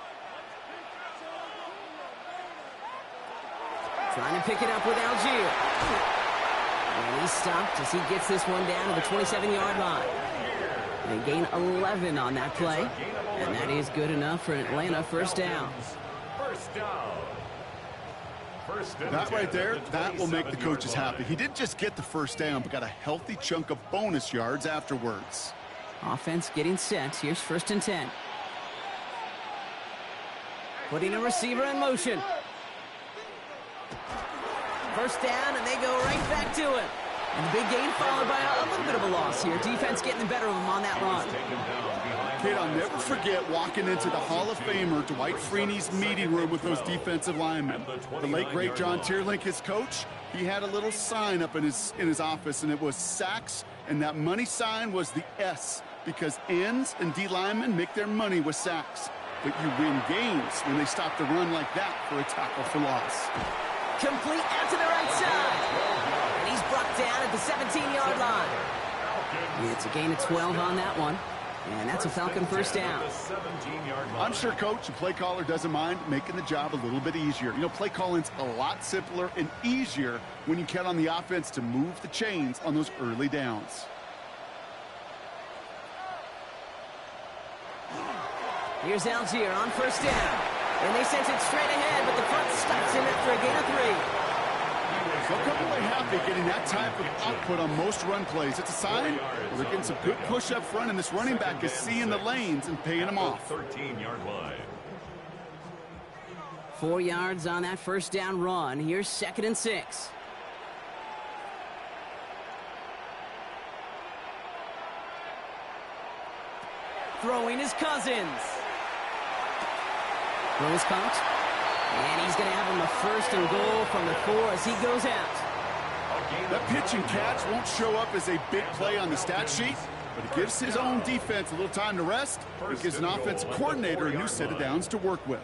Speaker 2: Trying to pick it up with Algier. And he's stopped as he gets this one down to the 27-yard line. They gain 11 on that play. And that is good enough for an Atlanta first down.
Speaker 1: First down. First and
Speaker 3: That
Speaker 1: 10
Speaker 3: right there,
Speaker 1: at the
Speaker 3: that will make the
Speaker 1: 27-yard
Speaker 3: coaches
Speaker 1: line.
Speaker 3: happy. He didn't just get the first down, but got a healthy chunk of bonus yards afterwards.
Speaker 2: Offense getting set. Here's first and 10. Putting a receiver in motion. First down, and they go right back to it. And the big gain followed by a little bit of a loss here. Defense getting the better of them on that run.
Speaker 3: Kid, I'll never forget walking into the Hall of Famer Dwight Freeney's meeting room with those defensive linemen. The late, great John Tierlink, his coach, he had a little sign up in his office, and it was sacks, and that money sign was the S, because ends and D linemen make their money with sacks. But you win games when they stop the run like that for a tackle for loss.
Speaker 2: Complete out to the right side. And he's brought down at the 17-yard line. It's a gain of 12 on that one. And that's a Falcon first down.
Speaker 3: I'm sure coach and play caller doesn't mind making the job a little bit easier. You know, play calling's a lot simpler and easier when you count on the offense to move the chains on those early downs.
Speaker 2: Here's Algier on first down. And they sent it straight ahead, but the front stops him after a gain of 3.
Speaker 3: They'll come away happy getting that type of output on most run plays. It's a sign they're getting some good push up front, and this running back is seeing the lanes and paying them off.
Speaker 1: 13-yard line.
Speaker 2: 4 yards on that first down run. Here's second and 6. Throwing his Cousins. Throws caught. And he's going to have him a first and goal from the 4 as he goes out.
Speaker 3: That pitch and catch won't show up as a big play on the stat sheet, but it gives his own defense a little time to rest. It gives an offensive coordinator a new set of downs to work with.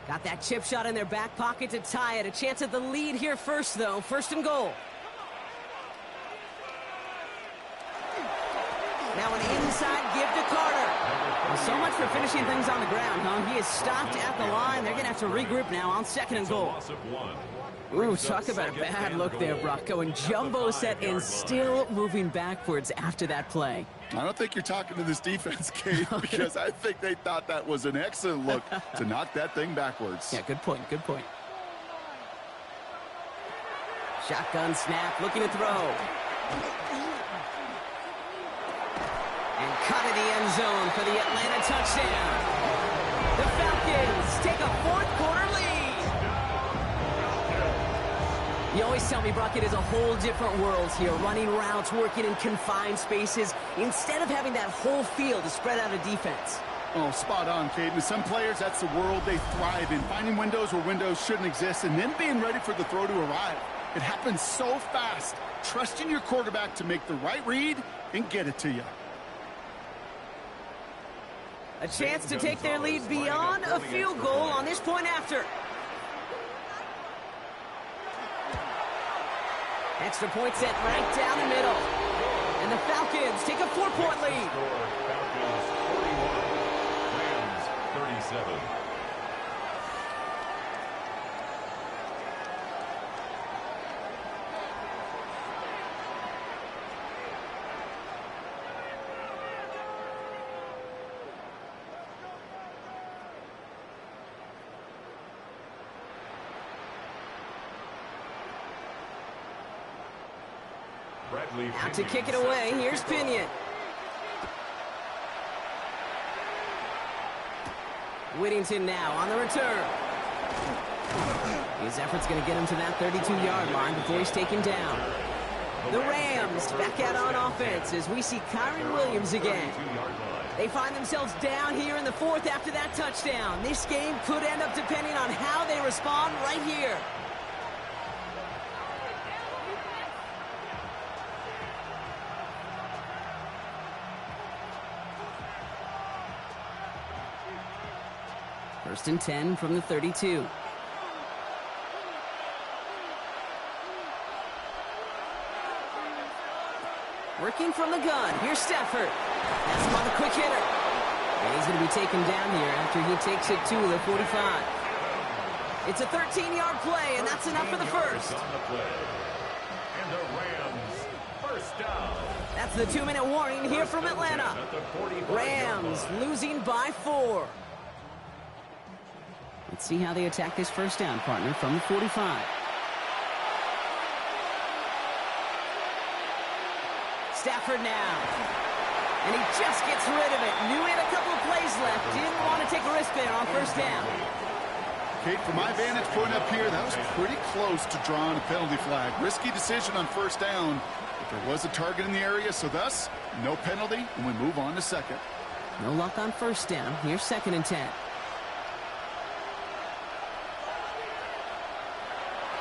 Speaker 2: Got that chip shot in their back pocket to tie it. A chance at the lead here first, though. First and goal. Now an inside give to Carter. Well, so much for finishing things on the ground, huh? He is stopped at the line. They're going to have to regroup now on second and goal. Ooh, talk about a bad look there, Brock. Going jumbo set and still moving backwards after that play.
Speaker 3: I don't think you're talking to this defense, Kate, because I think they thought that was an excellent look to knock that thing backwards.
Speaker 2: Yeah, good point, good point. Shotgun snap, looking to throw. And cut in the end zone for the Atlanta touchdown. The Falcons take a fourth-quarter lead. You always tell me, Brock, it is a whole different world here. Running routes, working in confined spaces, instead of having that whole field to spread out a defense.
Speaker 3: Oh, spot on, Kate. And some players, that's the world they thrive in. Finding windows where windows shouldn't exist and then being ready for the throw to arrive. It happens so fast. Trusting your quarterback to make the right read and get it to you.
Speaker 2: A chance to take their lead beyond a field goal on this point after. Extra point set right down the middle. And the Falcons take a 4-point lead.
Speaker 1: Falcons 41, Rams 37.
Speaker 2: Out to kick it away, here's Pinion. Whittington now on the return. His effort's going to get him to that 32-yard line before he's taken down. The Rams back out on offense as we see Kyron Williams again. They find themselves down here in the fourth after that touchdown. This game could end up depending on how they respond right here. First and 10 from the 32. Working from the gun. Here's Stafford. That's him on the quick hitter. And he's going to be taken down here after he takes it to the 45. It's a 13-yard play, and that's enough for the first.
Speaker 1: And the Rams first down.
Speaker 2: That's the 2-minute warning here from Atlanta. Rams losing by 4. Let's see how they attack this first down, partner, from the 45. Stafford now. And he just gets rid of it. Knew he had a couple of plays left. Didn't want to take a risk there on first down.
Speaker 3: Kate, from my vantage point up here, that was pretty close to drawing a penalty flag. Risky decision on first down, but there was a target in the area, so thus, no penalty, and we move on to second.
Speaker 2: No luck on first down. Here's 2nd and 10.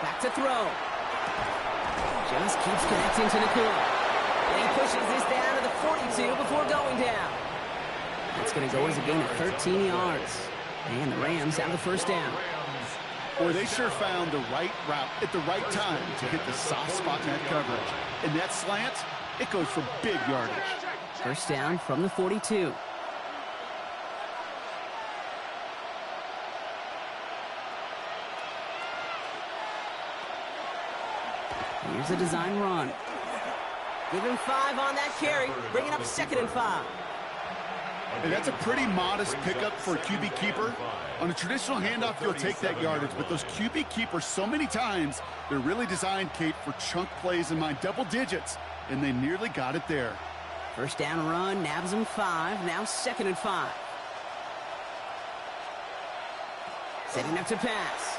Speaker 2: Back to throw. Just keeps connecting to Nakua. And he pushes this down to the 42 before going down. That's going to go as a gain of 13 yards. And the Rams have the first down.
Speaker 3: Boy, they sure found the right route at the right time to hit the soft spot in that coverage. And that slant, it goes for big yardage.
Speaker 2: First down from the 42. Here's a design run. Give him 5 on that carry, bringing up 2nd and 5.
Speaker 3: And that's a pretty modest pickup for a QB keeper. On a traditional handoff, you'll take that yardage, but those QB keepers, so many times, they're really designed, Kate, for chunk plays in mind, double digits, and they nearly got it there.
Speaker 2: First down run, nabs him 5, now 2nd and 5. Setting up to pass.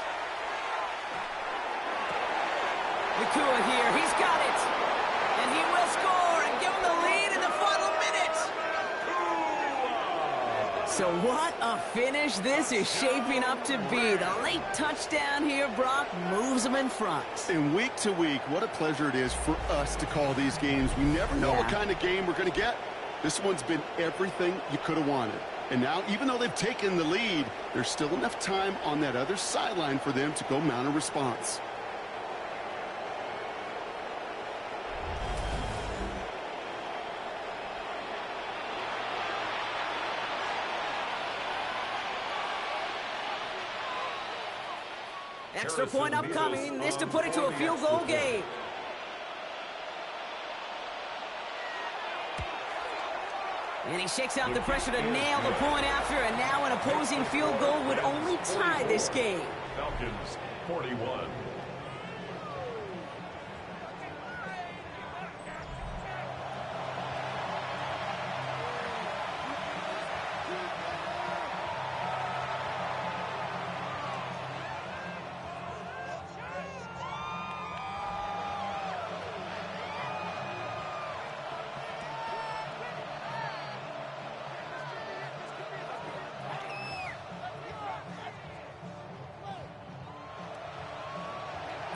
Speaker 2: Nakua here, he's got it! And he will score and give him the lead in the final minute! So what a finish this is shaping up to be. The late touchdown here, Brock, moves them in front.
Speaker 3: And week to week, what a pleasure it is for us to call these games. We never know what kind of game we're going to get. This one's been everything you could have wanted. And now, even though they've taken the lead, there's still enough time on that other sideline for them to go mount a response.
Speaker 2: Extra point upcoming. This to put it to a field goal game. And he shakes out the pressure to nail the point after, and now an opposing field goal would only tie this game.
Speaker 1: Falcons 41.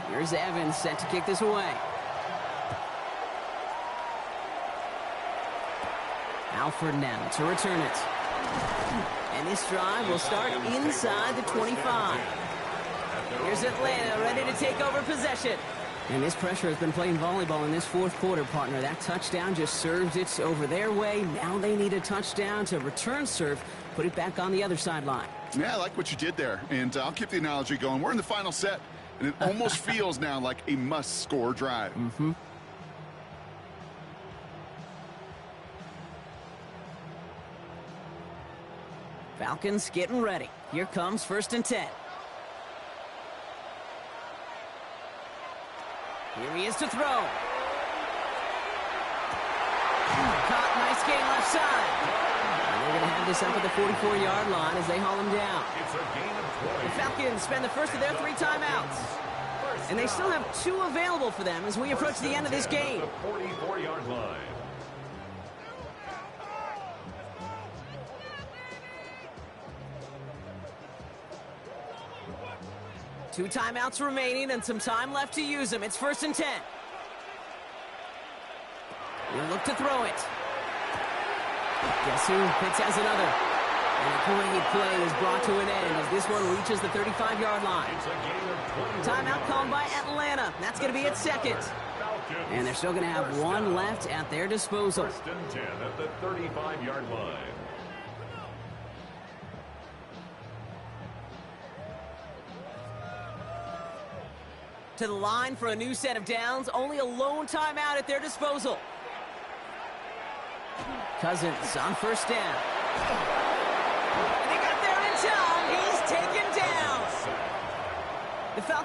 Speaker 2: Here's Evans set to kick this away. Alford now to return it. And this drive will start inside the 25. Here's Atlanta ready to take over possession. And this pressure has been playing volleyball in this fourth quarter, partner. That touchdown just served it over their way. Now they need a touchdown to return serve, put it back on the other sideline.
Speaker 3: Yeah, I like what you did there. And I'll keep the analogy going. We're in the final set. And it almost feels now like a must-score drive.
Speaker 2: Falcons getting ready. Here comes 1st and 10. Here he is to throw. Caught, nice gain left side. And they're going to have this up at the 44-yard line as they haul him down.
Speaker 1: It's a gain of 20.
Speaker 2: The Falcons spend the first of their 3 timeouts. And they still have 2 available for them as we approach the end of this game.
Speaker 1: The 44-yard line.
Speaker 2: Two timeouts remaining and some time left to use them. It's 1st and 10. We'll look to throw it. Guess who? Pitts has another. And a great play is brought to an end as this one reaches the 35-yard line.
Speaker 1: It's a gain of 20.
Speaker 2: Timeout called by Atlanta. That's going to be at 2nd. And they're still going to have 1 left at their disposal.
Speaker 1: 1st and 10 at the 35-yard line.
Speaker 2: To the line for a new set of downs. Only a lone timeout at their disposal. Cousins on 1st down. And he got there in time. He's taken down.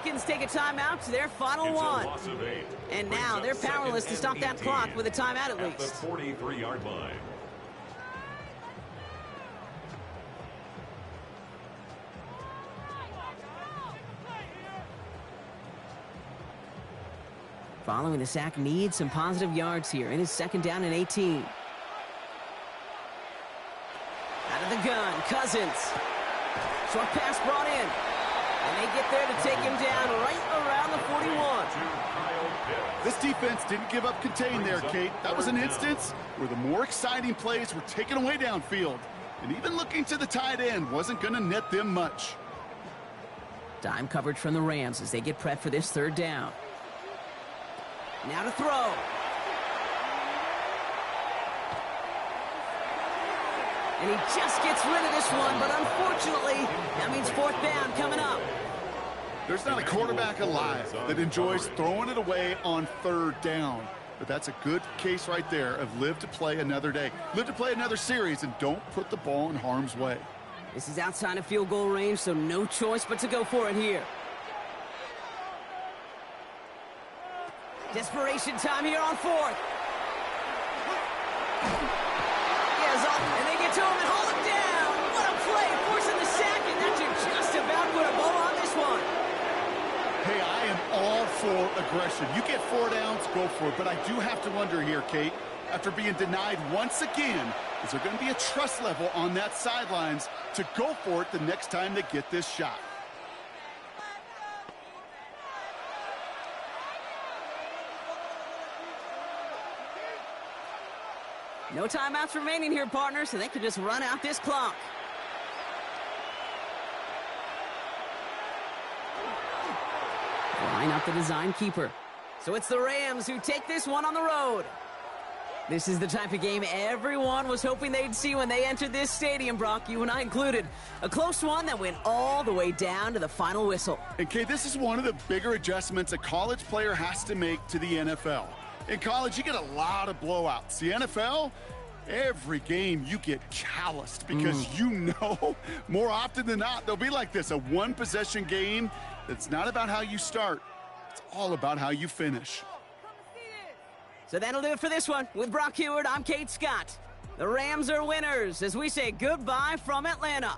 Speaker 2: Falcons take a timeout to their final
Speaker 1: It's a
Speaker 2: one.
Speaker 1: loss of 8.
Speaker 2: And
Speaker 1: Brings
Speaker 2: now
Speaker 1: up
Speaker 2: they're
Speaker 1: second
Speaker 2: powerless to
Speaker 1: and
Speaker 2: stop that
Speaker 1: 18
Speaker 2: clock with a timeout at
Speaker 1: the
Speaker 2: least.
Speaker 1: 43-yard line.
Speaker 2: Following the sack, needs some positive yards here in his 2nd down and 18. Out of the gun, Cousins. Short pass brought in. And they get there to take him down right around the 41.
Speaker 3: This defense didn't give up contain there, Kate. That was an instance where the more exciting plays were taken away downfield. And even looking to the tight end wasn't going to net them much.
Speaker 2: Dime coverage from the Rams as they get prepped for this 3rd down. Now to throw. And he just gets rid of this one, but unfortunately, that means 4th down coming up.
Speaker 3: There's not a quarterback alive that enjoys throwing it away on 3rd down. But that's a good case right there of live to play another day. Live to play another series and don't put the ball in harm's way.
Speaker 2: This is outside of field goal range, so no choice but to go for it here. Desperation time here on 4th. And they get to him and haul him down. What a play, forcing the sack, and that should just about put a bow on this one.
Speaker 3: Hey, I am all for aggression. You get 4 downs, go for it. But I do have to wonder here, Kate, after being denied once again, is there going to be a trust level on that sidelines to go for it the next time they get this shot?
Speaker 2: No timeouts remaining here, partner, so they can just run out this clock. Line up the design keeper. So it's the Rams who take this one on the road. This is the type of game everyone was hoping they'd see when they entered this stadium, Brock, you and I included. A close one that went all the way down to the final whistle.
Speaker 3: And, Kate, this is one of the bigger adjustments a college player has to make to the NFL. In college, you get a lot of blowouts. The NFL, every game you get calloused because you know more often than not they'll be like this, a one-possession game that's not about how you start. It's all about how you finish.
Speaker 2: So that'll do it for this one. With Brock Heward, I'm Kate Scott. The Rams are winners as we say goodbye from Atlanta.